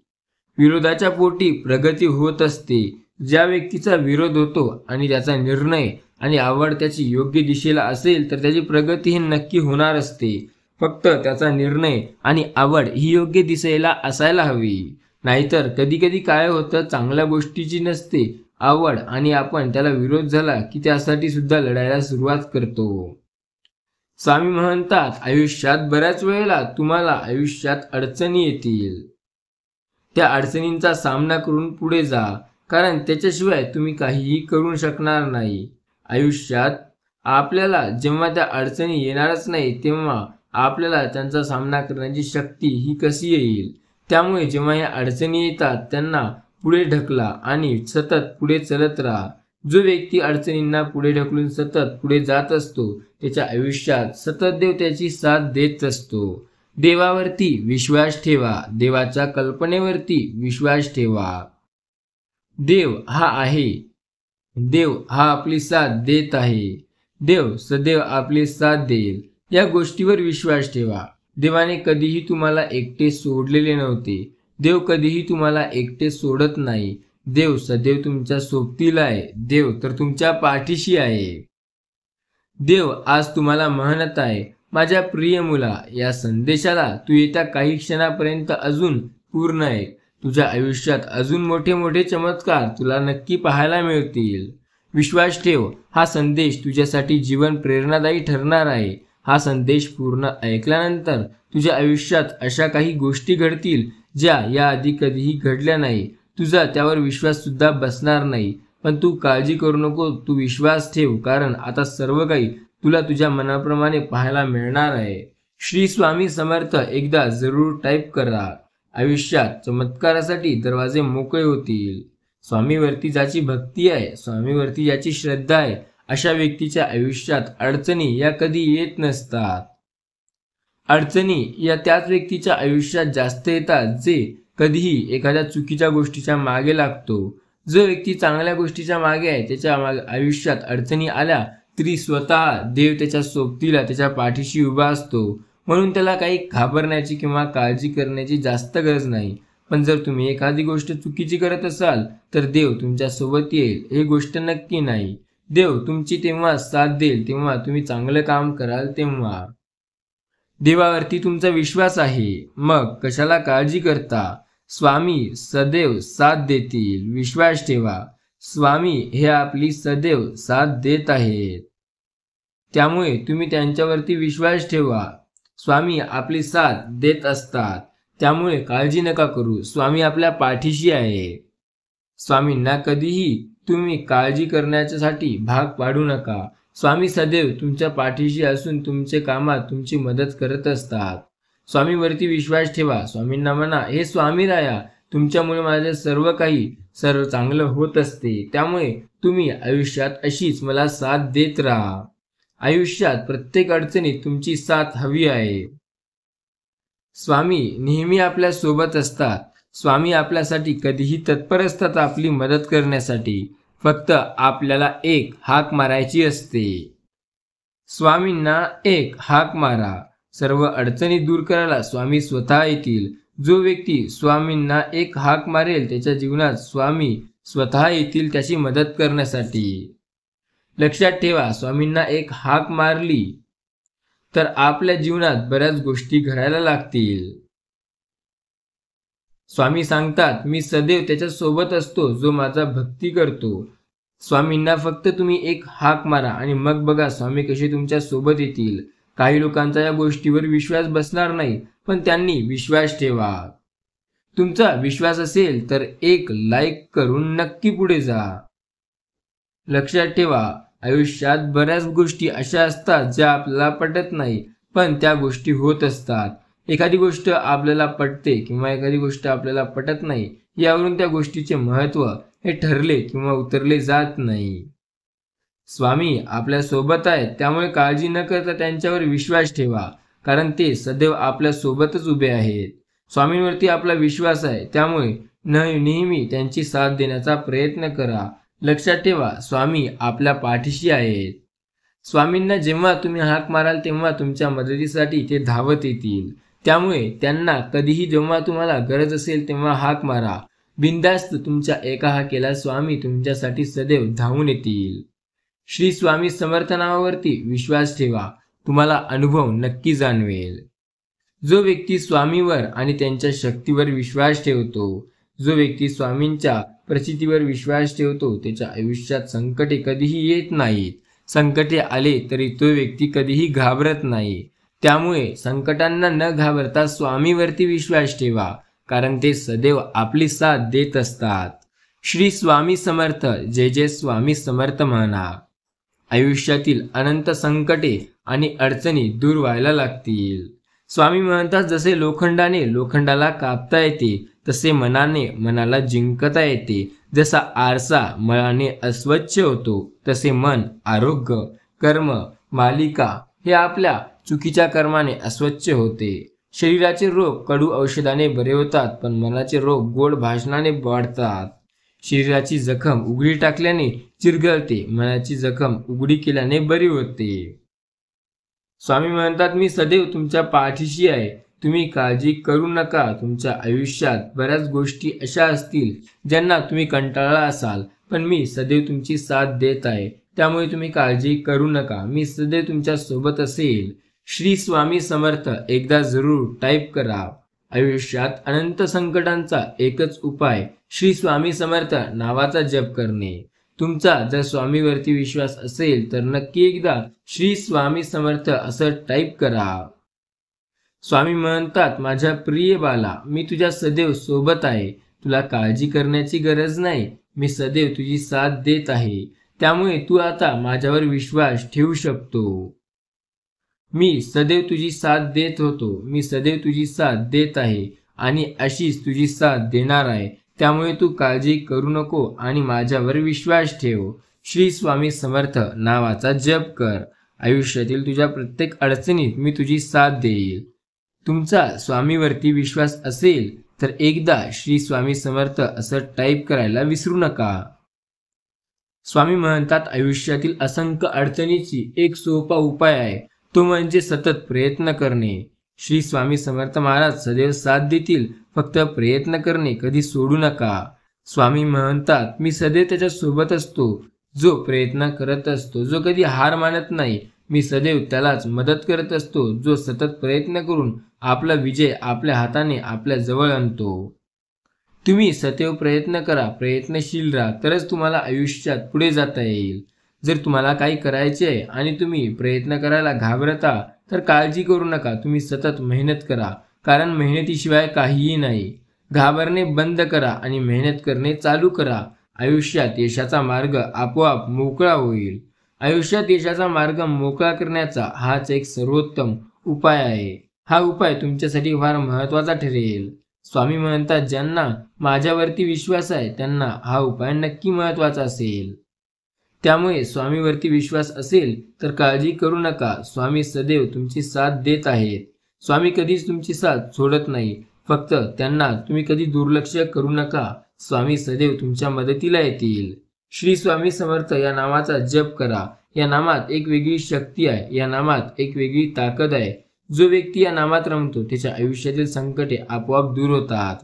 विरोधाच्या पोटी प्रगती होत असते. ज्या व्यक्तीचा विरोध होतो आणि त्याचा निर्णय आणि आवड त्याची योग्य दिशेला असेल तर त्याची प्रगती ही नक्की होणार असते. फक्त त्याचा निर्णय आणि आवड ही योग्य दिशेला असायला हवी. नाहीतर कधी कधी काय होतं, चांगल्या गोष्टीची नसते आवड आणि आपण त्याला विरोध झाला की त्यासाठी सुद्धा लढायला सुरुवात करतो. स्वामी म्हणतात, आयुष्यात बऱ्याच वेळेला तुम्हाला आयुष्यात अडचणी येतील. त्या अडचणींचा सामना करून पुढे जा, कारण त्याच्याशिवाय तुम्ही काहीही करू शकणार नाही. आयुष्यात आपल्याला जेव्हा त्या अडचणी येणारच नाही तेव्हा आपल्याला त्यांचा सामना करण्याची शक्ती ही कशी येईल. त्यामुळे जेव्हा या अडचणी येतात त्यांना पुढे ढकला आणि सतत पुढे चलत राहा. जो व्यक्ती अडचणींना पुढे ढकलून सतत पुढे जात असतो त्याच्या आयुष्यात सतत देव त्याची साथ देत असतो. देवावरती विश्वास ठेवा, देवाच्या कल्पनेवरती विश्वास ठेवा. देव हा आहे, देव हा आपली साथ देत आहे, देव सदैव आपली साथ देईल या गोष्टीवर विश्वास ठेवा. देवाने कधीही तुम्हाला एकटे सोडलेले नव्हते. देव कधीही तुम्हाला एकटे सोडत नाही. देव सदैव तुमच्या सोबतीला आहे. देव तर तुमच्या पाठीशी आहे. देव आज तुम्हाला म्हणत आहे, माझ्या प्रिय मुला, या संदेशाला तू येत्या काही क्षणापर्यंत अजून पूर्ण आहे. तुझ्या आयुष्यात अजून मोठे मोठे चमत्कार तुला नक्की पाहायला मिळतील. विश्वास ठेव, हा संदेश तुझ्यासाठी जीवन प्रेरणादायी ठरणार आहे. हा संदेश पूर्ण ऐकल्यानंतर तुझ्या आयुष्यात अशा काही गोष्टी घडतील ज्या याआधी कधीही घडल्या नाही. तुझा त्यावर विश्वास सुद्धा बसणार नाही. पण तू काळजी करू नको, तू विश्वास ठेव, कारण आता सर्व काही तुला तुझ्या मनाप्रमाणे पाहायला मिळणार आहे. श्री स्वामी समर्थ एकदा जरूर टाईप करा. आयुष्यात चमत्कारासाठी दरवाजे मोकळे होतील. स्वामीवरती ज्याची भक्ती आहे, स्वामीवरती ज्याची श्रद्धा आहे, अशा व्यक्तीच्या आयुष्यात अडचणी या कधी येत नसतात. अडचणी या त्याच व्यक्तीच्या आयुष्यात जास्त येतात जे कधीही एखाद्या चुकीच्या गोष्टीच्या मागे लागतो. जो व्यक्ती चांगल्या गोष्टीच्या मागे आहे, त्याच्या आयुष्यात अडचणी आल्या तरी स्वतः देव त्याच्या सोबतीला, त्याच्या पाठीशी उभा असतो. म्हणून त्याला काही घाबरण्याची किंवा काळजी करण्याची जास्त गरज नाही. पण जर तुम्ही एखादी गोष्ट चुकीची करत असाल तर देव तुमच्या सोबत येईल हे गोष्ट नक्की नाही. देव तुमची तेव्हा साथ देईल तेव्हा तुम्ही चांगलं काम कराल तेव्हा. देवावरती तुमचा विश्वास आहे, मग कशाला काळजी करता. स्वामी सदैव साथ देतील. विश्वास ठेवा, स्वामी हे आपली सदैव साथ देत आहेत. त्यामुळे तुम्ही त्यांच्यावरती विश्वास ठेवा. स्वामी आपली साथ देत असतात. त्यामुळे काळजी नका करू. स्वामी आपल्या पाठीशी आहे. स्वामींना कधीही तुम्ही काळजी करण्यासाठी भाग पाडू नका. स्वामी सदैव तुमच्या पाठीशी असून तुमचे कामात तुमची मदत करत असतात. स्वामीवरती विश्वास ठेवा. स्वामींना म्हणा, हे स्वामी राया, तुमच्यामुळे माझे सर्व चांगलं होत असते. त्यामुळे तुम्ही आयुष्यात अशीच मला साथ देत राहा. आयुष्यात प्रत्येक अडचणीत तुमची साथ हवी आहे. स्वामी नेहमी आपल्या सोबत असतात. स्वामी आपल्यासाठी कधीही तत्पर असतात आपली मदत करण्यासाठी. फक्त आपल्याला एक हाक मारायची असते. स्वामींना एक हाक मारा. सर्व अडचणी दूर करायला स्वामी स्वतः येतील. जो व्यक्ती स्वामींना एक हाक मारेल त्याच्या जीवनात स्वामी स्वतः येतील त्याची मदत करण्यासाठी. लक्षात ठेवा, स्वामींना एक हाक मारली तर आपल्या जीवनात बऱ्याच गोष्टी घडायला लागतील. स्वामी सांगतात, मी सदैव त्याच्या सोबत असतो जो माझा भक्ती करतो. स्वामींना फक्त तुम्ही एक हाक मारा आणि मग बघा स्वामी कसे तुमच्या सोबत येतील. काही लोकांचा या गोष्टीवर विश्वास बसणार नाही, पण त्यांनी विश्वास ठेवा. तुमचा विश्वास असेल तर एक लाईक करून नक्की पुढे जा. लक्षात ठेवा, आयुष्यात बऱ्याच गोष्टी अशा असतात ज्या आपल्याला पटत नाही, पण त्या गोष्टी होत असतात. एखादी गोष्ट आपल्याला पटते किंवा एखादी गोष्ट आपल्याला पटत नाही, यावरून त्या गोष्टीचे महत्त्व हे ठरले किंवा उतरले जात नाही. स्वामी आपल्या सोबत आहेत, त्यामुळे काळजी न करता त्यांच्यावर विश्वास ठेवा, कारण ते सदैव आपल्या सोबतच उभे आहेत. स्वामींवरती आपला विश्वास आहे, त्यामुळे नेहमी त्यांची साथ देण्याचा प्रयत्न करा. लक्षात ठेवा, स्वामी आपल्या पाठीशी आहेत. स्वामींना जेव्हा तुम्ही हाक माराल तेव्हा तुमच्या मदतीसाठी ते धावत येतील. त्यामुळे त्यांना कधीही जेव्हा तुम्हाला गरज असेल तेव्हा हाक मारा. बिनधास्त तुमच्या एका हाकेला स्वामी तुमच्यासाठी सदैव धावून येतील. श्री स्वामी समर्थ नावावरती विश्वास ठेवा, तुम्हाला अनुभव नक्की जाणवेल. जो व्यक्ती स्वामीवर आणि त्यांच्या शक्तीवर विश्वास ठेवतो, जो व्यक्ती स्वामींच्या प्रचितीवर विश्वास ठेवतो, त्याच्या आयुष्यात संकटे कधीही येत नाहीत. संकटे आले तरी तो व्यक्ती कधीही घाबरत नाही. त्यामुळे संकटांना न घाबरता स्वामीवरती विश्वास ठेवा, कारण ते सदैव आपली साथ देत असतात. श्री स्वामी समर्थ. जय जय स्वामी समर्थ म्हणा. आयुष्यातील अनंत संकटे आणि अडचणी दूर व्हायला लागतील. स्वामी म्हणतात, जसे लोखंडाने लोखंडाला कापता येते तसे मनाने मनाला जिंकता येते. जसा आरसा मनाने अस्वच्छ होतो तसे मन, आरोग्य, कर्म, मालिका हे आपल्या चुकीच्या कर्माने अस्वच्छ होते. शरीराचे रोग कडू औषधाने बरे होतात, पण मनाचे रोग गोड भाषणाने वाढतात. शरीराची जखम उघडी टाकल्याने चिरगळते, मनाची जखम उघडी केल्याने बरी होते. स्वामी म्हणतात, मी सदैव तुमच्या पाठीशी आहे, तुम्ही काळजी करू नका. तुमच्या आयुष्यात बऱ्याच गोष्टी अशा असतील ज्यांना तुम्ही कंटाळला असाल, पण मी सदैव तुमची साथ देत आहे, त्यामुळे तुम्ही काळजी करू नका. मी सदैव तुमच्या सोबत असेल. श्री स्वामी समर्थ एकदा जरूर टाईप करा. आयुष्यात अनंत संकटांचा एकच उपाय श्री स्वामी समर्थ नावाचा जप करणे. तुमचा जर स्वामीवरती विश्वास असेल तर नक्की एकदा श्री स्वामी समर्थ असं टाईप करा. स्वामी म्हणतात, माझ्या प्रिय बाला, मी तुझ्या सदैव सोबत आहे. तुला काळजी करण्याची गरज नाही. मी सदैव तुझी साथ देत आहे, त्यामुळे तू आता माझ्यावर विश्वास ठेवू शकतो. मी सदैव तुझी साथ देत होतो, मी सदैव तुझी साथ देत आहे आणि अशीच तुझी साथ देणार आहे. त्यामुळे तू काळजी करू नको आणि माझ्यावर विश्वास ठेव. श्री स्वामी समर्थ नावाचा जप कर. आयुष्यातील तुझ्या प्रत्येक अडचणीत मी तुझी साथ देईल. तुमचा स्वामीवरती विश्वास असेल तर एकदा श्री स्वामी समर्थ असं टाईप करायला विसरू नका. स्वामी म्हणतात, आयुष्यातील असंख्य अडचणीची एक सोपा उपाय आहे, तो म्हणजे सतत प्रयत्न करणे. श्री स्वामी समर्थ महाराज सदैव साथ देतील, फक्त प्रयत्न करणे कधी सोडू नका. स्वामी म्हणतात, मी सदैव त्याच्या सोबत असतो जो प्रयत्न करत असतो, जो कधी हार मानत नाही. मी सदैव त्यालाच मदत करत असतो जो सतत प्रयत्न करून आपला विजय आपल्या हाताने आपल्या जवळ आणतो. तुम्ही सदैव प्रयत्न करा, प्रयत्नशील राहा, तरच तुम्हाला आयुष्यात पुढे जाता येईल. जर तुम्हाला काही करायचे आहे आणि तुम्ही प्रयत्न करायला घाबरता तर काळजी करू नका. तुम्ही सतत मेहनत करा, कारण मेहनतीशिवाय काहीही नाही. घाबरणे बंद करा आणि मेहनत करणे चालू करा. आयुष्यात यशाचा मार्ग आपोआप मोकळा होईल. आयुष्यात यशाचा मार्ग मोकळा करण्याचा हाच एक सर्वोत्तम उपाय आहे. हा उपाय तुमच्यासाठी फार महत्त्वाचा ठरेल. स्वामी म्हणतात, ज्यांना माझ्यावरती विश्वास आहे त्यांना हा उपाय नक्की महत्त्वाचा असेल. त्यामुळे स्वामीवरती विश्वास असेल तर काळजी करू नका. स्वामी सदैव तुमची साथ देत आहेत. स्वामी कधीच तुमची साथ सोडत नाही. फक्त त्यांना तुम्ही कधी दुर्लक्ष करू नका. स्वामी सदैव तुमच्या मदतीला येतील. श्री स्वामी समर्थ या नावाचा जप करा. या नामात एक वेगळी शक्ती आहे, या नामात एक वेगळी ताकद आहे. जो व्यक्ती या नामात रमतो त्याच्या आयुष्यातील संकटे आपोआप दूर होतात.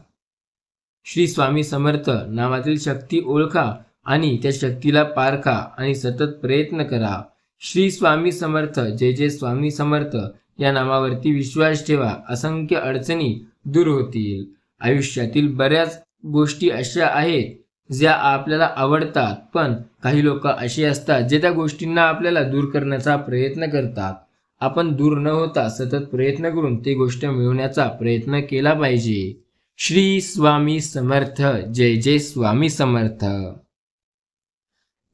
श्री स्वामी समर्थ नावातील शक्ती ओळखा आणि त्या शक्तीला पारखा आणि सतत प्रयत्न करा. श्री स्वामी समर्थ, जय जय स्वामी समर्थ या नामावरती विश्वास ठेवा. असंख्य अडचणी दूर होतील. आयुष्यातील बऱ्याच गोष्टी अशा आहेत ज्या आपल्याला आवडतात, पण काही लोक असे असतात जे त्या गोष्टींना आपल्याला दूर करण्याचा प्रयत्न करतात. आपण दूर न होता सतत प्रयत्न करून ती गोष्ट मिळवण्याचा प्रयत्न केला पाहिजे. श्री स्वामी समर्थ, जय जय स्वामी समर्थ.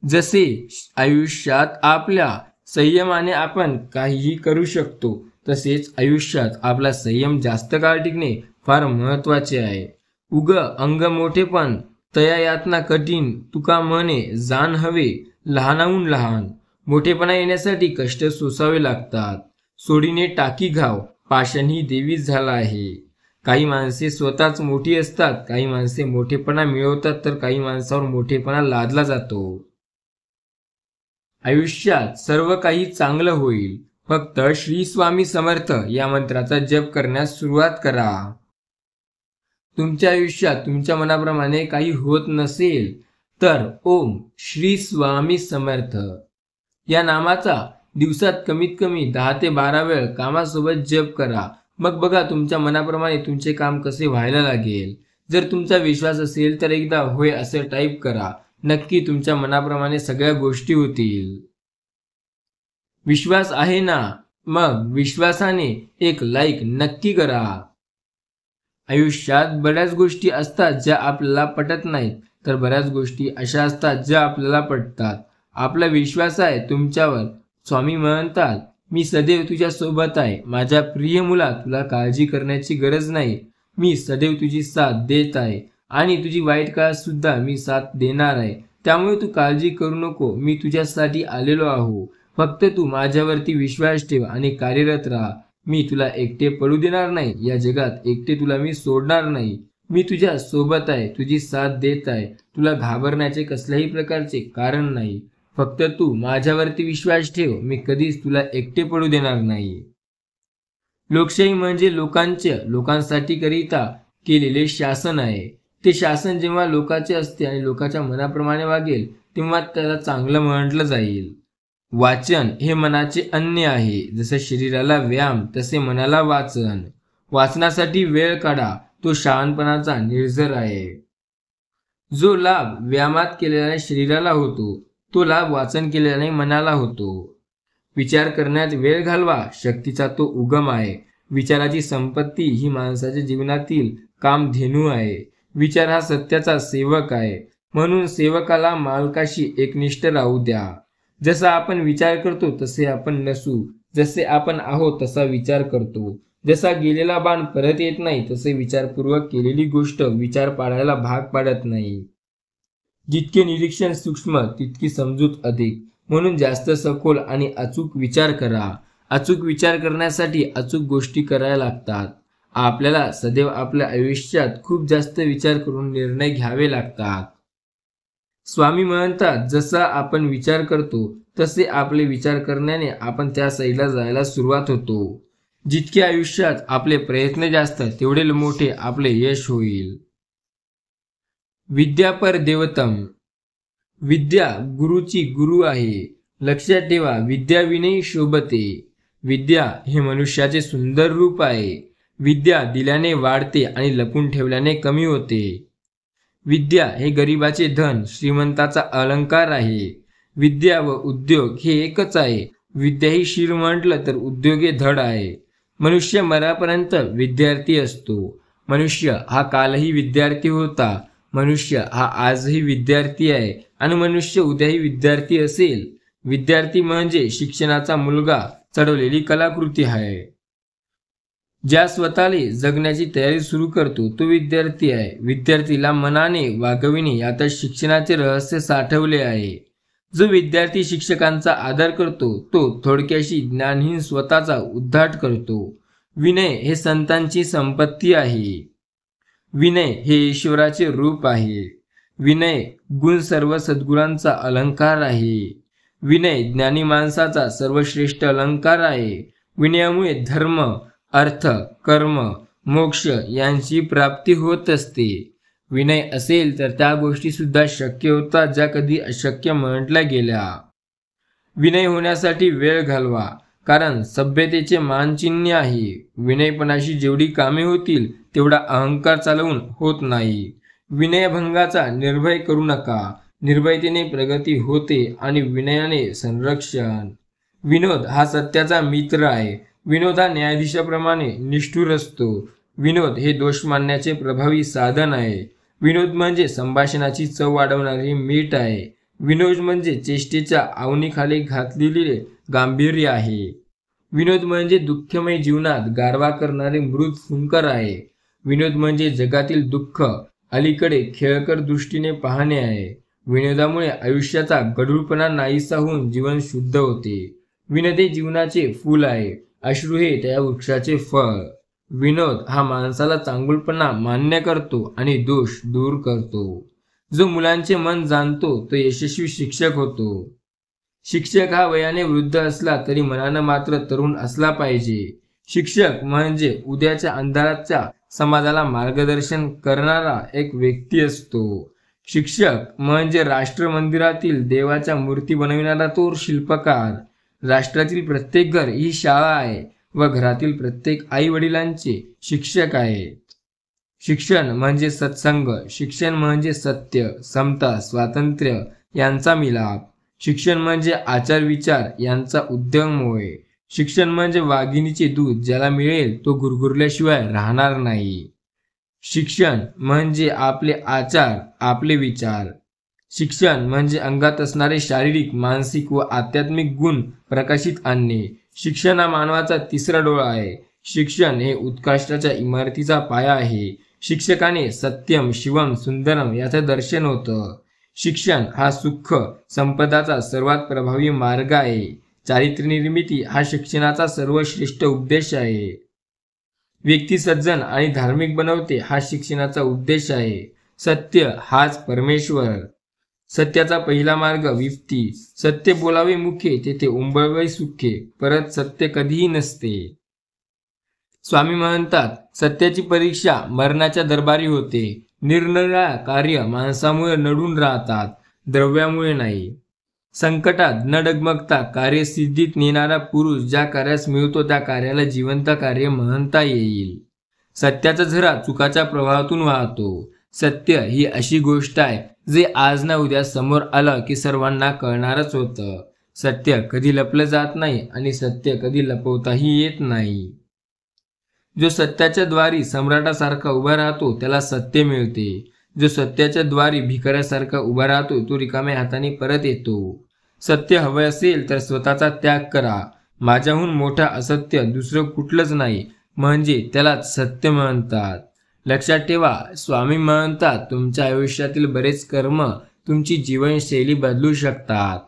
जसे आयुष्यात आपल्या संयमाने आपण काहीही करू शकतो, तसेच आयुष्यात आपला संयम जास्त काळ टिकणे फार महत्त्वाचे आहे. उग अंग मोठेपण तया यातना कठीण, तुका म्हणे जाण हवे लहानाहून लहान. मोठेपणा येण्यासाठी कष्ट सोसावे लागतात. सोडीने टाकी घाव, पाषाणही देवीच झाला आहे. काही माणसे स्वतःच मोठी असतात, काही माणसे मोठेपणा मिळवतात, तर काही माणसावर मोठेपणा लादला जातो. आयुष्यात सर्व काही चांगलं होईल. फक्त श्री स्वामी समर्थ या मंत्राचा जप करण्यास सुरुवात करा. तुमच्या आयुष्यात तुमच्या मनाप्रमाणे काही होत नसेल तर ओम श्री स्वामी समर्थ या नामाचा दिवसात कमीत कमी 10 ते 12 वेळ कामासोबत जप करा. मग बघा तुमच्या मनाप्रमाणे तुमचे काम कसे व्हायला लागेल. जर तुमचा विश्वास असेल तर एकदा होय असे टाईप करा. नक्की तुमच्या मनाप्रमाणे सगळ्या गोष्टी होतील. विश्वास आहे ना? मग विश्वासाने एक लाईक नक्की करा. आयुष्यात बऱ्याच गोष्टी असतात ज्या आपल्याला पटत नाहीत, तर बऱ्याच गोष्टी अशा असतात ज्या आपल्याला पटतात. आपला विश्वास आहे तुमच्यावर. स्वामी म्हणतात, मी सदैव तुझ्या सोबत आहे. माझ्या प्रिय मुला, तुला काळजी करण्याची गरज नाही. मी सदैव तुझी साथ देत आहे आणि तुझी वाईट काळात सुद्धा मी साथ देणार आहे. त्यामुळे तू काळजी करू नको. मी तुझ्यासाठी आलेलो आहो. फक्त तू माझ्यावरती विश्वास ठेव आणि कार्यरत राहा. मी तुला एकटे पडू देणार नाही. या जगात एकटे तुला मी सोडणार नाही. मी तुझ्या सोबत आहे, तुझी साथ देत आहे. तुला घाबरण्याचे कसल्याही प्रकारचे कारण नाही. फक्त तू माझ्यावरती विश्वास ठेव, मी कधीच तुला एकटे पडू देणार नाही. लोकशाही म्हणजे लोकांसाठी करिता केलेले शासन आहे. ते शासन जेव्हा लोकांचे असते आणि लोकांच्या मनाप्रमाणे वागेल तेव्हा त्याला चांगलं म्हटलं जाईल. वाचन हे मनाचे अन्न आहे. जसं शरीराला व्यायाम तसे मनाला वाचन. वाचनासाठी वेळ काढा, तो शहाणपणाचा निर्जर आहे. जो लाभ व्यायामात केलेल्या शरीराला होतो तो लाभ वाचन केल्याने मनाला होतो. विचार करण्यात वेळ घालवा, शक्तीचा तो उगम आहे. विचाराची संपत्ती ही माणसाच्या जीवनातील कामधेनू आहे. विचार हा सत्याचा सेवक आहे. म्हणून सेवकाला मालकाशी एकनिष्ठ राहू द्या. जसा आपण विचार करतो तसे आपण नसू. जसे आपण आहोत तसा विचार करतो. जसा गेलेला बाण परत येत नाही तसे विचारपूर्वक केलेली गोष्ट विचार पाडायला भाग पाडत नाही. जितके निरीक्षण सूक्ष्म तितकी समजूत अधिक. म्हणून जास्त सखोल आणि अचूक विचार करा. अचूक विचार करण्यासाठी अचूक गोष्टी करायला लागतात. आपल्याला सदैव आपल्या आयुष्यात खूप जास्त विचार करून निर्णय घ्यावे लागतात. स्वामी म्हणतात, जसा आपण विचार करतो तसे आपले विचार करण्याने आपण त्या साईडला जायला सुरुवात होतो. जितके आयुष्यात आपले प्रयत्न जास्त तेवढे मोठे आपले यश होईल. विद्या पर देवतम. विद्या गुरुची गुरु आहे. लक्षात ठेवा, विद्याविनयी शोभते. विद्या हे मनुष्याचे सुंदर रूप आहे. विद्या दिल्याने वाढते आणि लपून ठेवल्याने कमी होते. विद्या हे गरिबाचे धन, श्रीमंताचा अलंकार आहे. विद्या व उद्योग हे एकच आहे. विद्या ही शिर म्हटलं तर उद्योग हे धड आहे. मनुष्य मरापर्यंत विद्यार्थी असतो. मनुष्य हा कालही विद्यार्थी होता. मनुष्य हा आजही विद्यार्थी आहे आणि मनुष्य उद्याही विद्यार्थी असेल. विद्यार्थी म्हणजे शिक्षणाचा मुलगा चढवलेली कलाकृती आहे. ज्या स्वतःला जगण्याची तयारी सुरू करतो तो विद्यार्थी आहे. विद्यार्थीला मनाने वागविणे यातच शिक्षणाचे रहस्य साठवले आहे. जो विद्यार्थी शिक्षकांचा आदर करतो तो थोडक्याशी ज्ञानहीन स्वतःचा उद्धाट करतो. विनय हे संतांची संपत्ती आहे. विनय हे ईश्वराचे रूप आहे. विनय गुण सर्व सद्गुणांचा अलंकार आहे. विनय ज्ञानी माणसाचा सर्वश्रेष्ठ अलंकार आहे. विनयामुळे धर्म, अर्थ, कर्म, मोक्ष यांची प्राप्ती होत असते. विनय असेल तर त्या गोष्टी सुद्धा शक्य होतात ज्या कधी अशक्य म्हटल्या गेल्या. विनय होण्यासाठी वेळ घालवा, कारण सभ्यतेचे मानचिन्ह आहे. विनयपणाशी जेवढी कामे होतील तेवढा अहंकार चालवून होत नाही. विनयभंगाचा निर्भय करू नका. निर्भयतेने प्रगती होते आणि विनयाने संरक्षण. विनोद हा सत्याचा मित्र आहे. विनोद हा न्यायाधीशाप्रमाणे निष्ठुर असतो. विनोद हे दोष मानण्याचे प्रभावी साधन आहे. विनोद म्हणजे संभाषणाची चव वाढवणारे मीठ आहे. विनोद म्हणजे चेष्टेच्या आवनीखाली घातलेले गांभीर्य आहे. विनोद म्हणजे दुःखमय जीवनात गारवा करणारे मृद फुंकर आहे. विनोद म्हणजे जगातील दुःख अलीकडे खेळकर दृष्टीने पाहणे आहे. विनोदामुळे आयुष्याचा गढूळपणा नाहीसा होऊन जीवन शुद्ध होते. विनोद हे जीवनाचे फूल आहे. अश्रू हे त्या वृक्षाचे फळ. विनोद हा माणसाला चांगुलपणा मान्य करतो आणि दोष दूर करतो. जो मुलांचे मन जाणतो तो यशस्वी शिक्षक होतो. शिक्षक हा वयाने वृद्ध असला तरी मनानं मात्र तरुण असला पाहिजे. शिक्षक म्हणजे उद्याच्या अंधाराच्या समाजाला मार्गदर्शन करणारा एक व्यक्ती असतो. शिक्षक म्हणजे राष्ट्र मंदिरातील देवाच्या मूर्ती बनविणारा तो शिल्पकार. राष्ट्रातील प्रत्येक घर ही शाळा आहे व घरातील प्रत्येक आई वडिलांचे शिक्षक आहेत. शिक्षण म्हणजे सत्संग. शिक्षण म्हणजे सत्य, समता, स्वातंत्र्य यांचा मिलाप. शिक्षण म्हणजे आचार विचार यांचा उद्यम होय. शिक्षण म्हणजे वाघिणीचे दूध, ज्याला मिळेल तो गुरगुरल्याशिवाय राहणार नाही. शिक्षण म्हणजे आपले आचार, आपले विचार. शिक्षण म्हणजे अंगात असणारे शारीरिक, मानसिक व आध्यात्मिक गुण प्रकाशित आणणे. शिक्षण हा मानवाचा तिसरा डोळा आहे. शिक्षण हे उत्कृष्टाच्या इमारतीचा पाया आहे. शिक्षकाने सत्यम, शिवम, सुंदरम याचं दर्शन होतं. शिक्षण हा सुख संपदाचा सर्वात प्रभावी मार्ग आहे. चारित्र्य निर्मिती हा शिक्षणाचा सर्वश्रेष्ठ उद्देश आहे. व्यक्ती सज्जन आणि धार्मिक बनवते हा शिक्षणाचा उद्देश आहे. सत्य हाच परमेश्वर. सत्याचा पहिला मार्ग विप्ती. सत्य बोलावे मुखे, तेथे उंबळवे सुखे, परत सत्य कधीही नसते. स्वामी म्हणतात, सत्याची परीक्षा मरणाच्या दरबारी होते. निरनिराळ्या कार्य माणसामुळे नडून राहतात, द्रव्यामुळे नाही. संकटात न डगमगता कार्यसिद्धीत नेणारा पुरुष ज्या कार्यास मिळतो त्या कार्याला जिवंत कार्य म्हणता येईल. सत्याचा झरा चुकाच्या प्रवाहातून वाहतो. सत्य ही अशी गोष्ट आहे जे आज ना उद्या समोर आलं की सर्वांना कळणारच होतं. सत्य कधी लपलं जात नाही आणि सत्य कधी लपवताही येत नाही. जो सत्याच्या द्वारी सम्राटासारखा उभा राहतो त्याला सत्य मिळते. जो सत्याच्या द्वारी भिकाऱ्यासारखा उभा राहतो तो रिकाम्या हाताने परत येतो. सत्य हवं असेल तर स्वतःचा त्याग करा. माझ्याहून मोठा असत्य दुसरं कुठलंच नाही, म्हणजे त्यालाच सत्य म्हणतात. लक्षात ठेवा, स्वामी म्हणतात, तुमच्या आयुष्यातील बरेच कर्म तुमची जीवनशैली बदलू शकतात.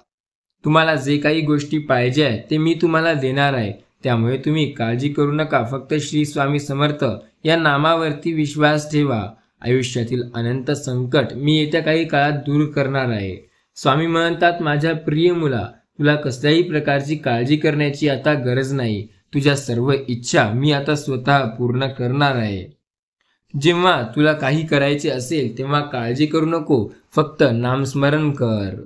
तुम्हाला जे काही गोष्टी पाहिजे आहे ते मी तुम्हाला देणार आहे. त्यामुळे तुम्ही काळजी करू नका. फक्त श्री स्वामी समर्थ या नामावरती विश्वास ठेवा. आयुष्यातील अनंत संकट मी येत्या काही काळात दूर करणार आहे. स्वामी म्हणतात, माझ्या प्रिय मुला, तुला कसल्याही प्रकारची काळजी करण्याची आता गरज नाही. तुझ्या सर्व इच्छा मी आता स्वतः पूर्ण करणार आहे. जेव्हा तुला काही करायचे असेल तेव्हा काळजी करू नको, फक्त नामस्मरण कर.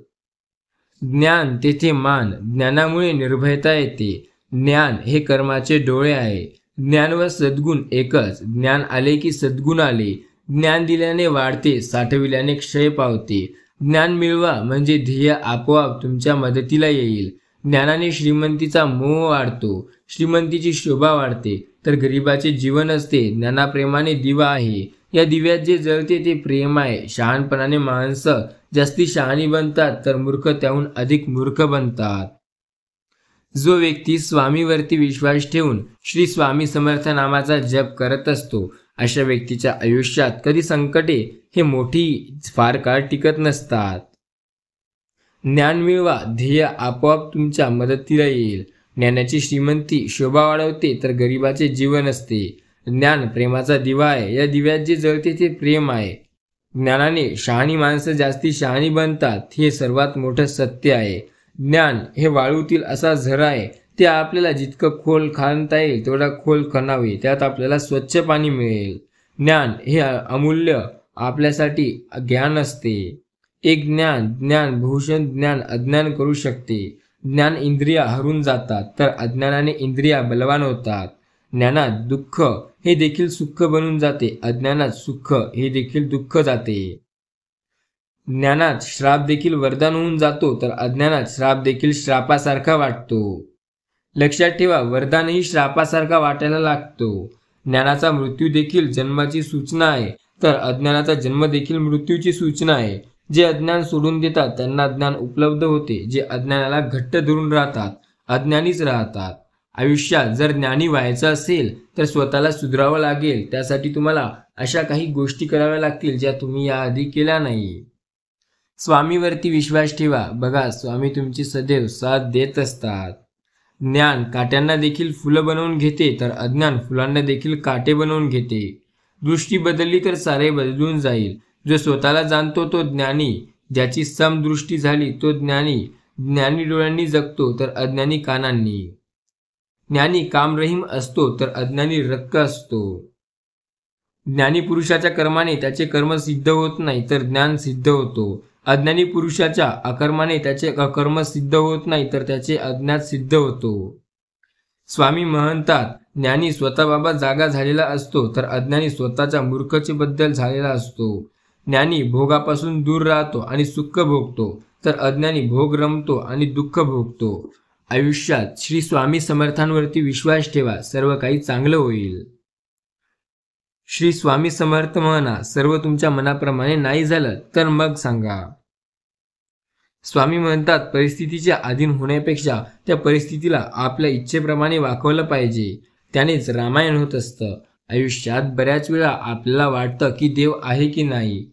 ज्ञान तेथे मान. ज्ञानामुळे निर्भयता येते. ज्ञान हे कर्माचे डोळे आहे. ज्ञान व सद्गुण एकच. ज्ञान आले की सद्गुण आले. ज्ञान दिल्याने वाढते, साठविल्याने क्षय पावते. ज्ञान मिळवा म्हणजे ध्येय आपोआप तुमच्या मदतीला येईल. ज्ञानाने श्रीमंतीचा मोह वाढतो, श्रीमंतीची शोभा वाढते, तर गरिबाचे जीवन असते. ज्ञानाप्रेमाने दिवा आहे. या दिव्यात जे जळते ते प्रेम आहे. शहाणपणाने माणसं जास्ती शहाणी बनतात, तर मूर्ख त्याहून अधिक मूर्ख बनतात. जो व्यक्ती स्वामीवरती विश्वास ठेवून श्री स्वामी समर्थ नामाचा जप करत असतो, अशा व्यक्तीच्या आयुष्यात कधी संकटे हे मोठी फार काळ टिकत नसतात. ज्ञान मिळवा, ध्येय आपोआप तुमच्या मदतीला येईल. ज्ञानाची श्रीमंती शोभा वाढवते, तर गरिबाचे जीवन असते. ज्ञान प्रेमाचा दिवा आहे. या दिव्यात जे जळते ते प्रेम आहे. ज्ञानाने शहाणी माणसं जास्ती शहाणी बनतात, हे सर्वात मोठं सत्य आहे. ज्ञान हे वाळूतील असा झरा आहे. ते आपल्याला जितकं खोल खणता येईल तेवढा खोल खणावे, त्यात आपल्याला स्वच्छ पाणी मिळेल. ज्ञान हे अमूल्य आपल्यासाठी ज्ञान असते. एक ज्ञान भूषण ज्ञान अज्ञान करू शकते. ज्ञान इंद्रिया हरून जातात, तर अज्ञानाने इंद्रिया बलवान होतात. ज्ञानात दुःख हे देखील सुख बनून जाते. अज्ञानात सुख हे देखील दुःख जाते. ज्ञानात श्राप देखील वरदान होऊन जातो, तर अज्ञानात श्राप देखील श्रापासारखा वाटतो. लक्षात ठेवा, वरदानही श्रापासारखा वाटायला लागतो. ज्ञानाचा मृत्यू देखील जन्माची सूचना आहे, तर अज्ञानाचा जन्म देखील मृत्यूची सूचना आहे. जे अज्ञान सोडून देतात त्यांना ज्ञान उपलब्ध होते. जे अज्ञानाला घट्ट धरून राहतात अज्ञानीच राहतात. आयुष्यात जर ज्ञानी व्हायचं असेल तर स्वतःला सुधारावं लागेल. त्यासाठी तुम्हाला अशा काही गोष्टी कराव्या लागतील ज्या तुम्ही याआधी केल्या नाही. स्वामीवरती विश्वास ठेवा. बघा, स्वामी तुमची सदैव साथ देत असतात. ज्ञान काट्यांना देखील फुलं बनवून घेते, तर अज्ञान फुलांना देखील काटे बनवून घेते. दृष्टी बदलली तर सारे बदलून जाईल. जो स्वतःला जाणतो तो ज्ञानी. ज्याची समदृष्टी झाली तो ज्ञानी. ज्ञानी डोळ्यांनी जगतो, तर अज्ञानी कानांनी. ज्ञानी कामरहीम असतो, तर अज्ञानी रक्क असतो. ज्ञानी पुरुषाच्या कर्माने त्याचे कर्म सिद्ध होत नाही, तर ज्ञान सिद्ध होतो. अज्ञानी पुरुषाच्या अकर्माने त्याचे अकर्म सिद्ध होत नाही, तर त्याचे अज्ञात सिद्ध होतो. स्वामी म्हणतात, ज्ञानी स्वतःबाबत जागा झालेला असतो, तर अज्ञानी स्वतःच्या मूर्खतेबद्दल झालेला असतो. ज्ञानी भोगापासून दूर राहतो आणि सुख भोगतो, तर अज्ञानी भोग रमतो आणि दुःख भोगतो. आयुष्यात श्री स्वामी समर्थांवरती विश्वास ठेवा. सर्व काही चांगलं होईल. श्री स्वामी समर्थ म्हणा. सर्व तुमच्या मनाप्रमाणे नाही झालं तर मग सांगा. स्वामी म्हणतात, परिस्थितीच्या अधीन होण्यापेक्षा त्या परिस्थितीला आपल्या इच्छेप्रमाणे वाकवलं पाहिजे. त्यानेच रामायण होत असतं. आयुष्यात बऱ्याच वेळा आपल्याला वाटतं की देव आहे की नाही.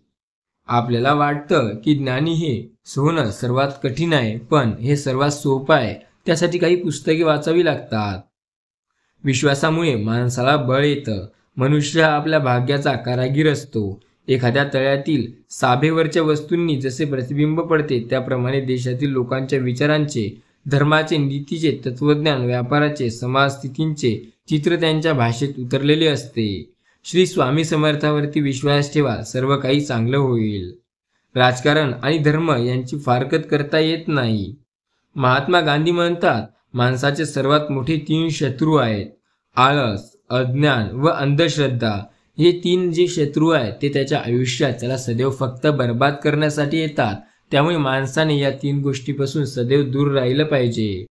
आपल्याला वाटतं की ज्ञानी हे होणं सर्वात कठीण आहे, पण हे सर्वात सोपं आहे. त्यासाठी काही पुस्तके वाचावी लागतात. विश्वासामुळे माणसाला बळ येतं. मनुष्य हा आपल्या भाग्याचा कारागीर असतो. एखाद्या तळ्यातील साभेवरच्या वस्तूंनी जसे प्रतिबिंब पडते त्याप्रमाणे देशातील लोकांच्या विचारांचे, धर्माचे, नीतीचे, तत्वज्ञान, व्यापाराचे, समाजस्थितींचे चित्र त्यांच्या भाषेत उतरलेले असते. श्री स्वामी समर्थावरती विश्वास ठेवा, सर्व काही चांगलं होईल. राजकारण आणि धर्म यांची फारकत करता येत नाही. महात्मा गांधी म्हणतात, माणसाचे सर्वात मोठे 3 शत्रू आहेत: आळस, अज्ञान व अंधश्रद्धा. हे 3 जे शत्रू आहेत ते त्याच्या आयुष्यात त्याला सदैव फक्त बर्बाद करण्यासाठी येतात. त्यामुळे माणसाने या 3 गोष्टीपासून सदैव दूर राहिलं पाहिजे.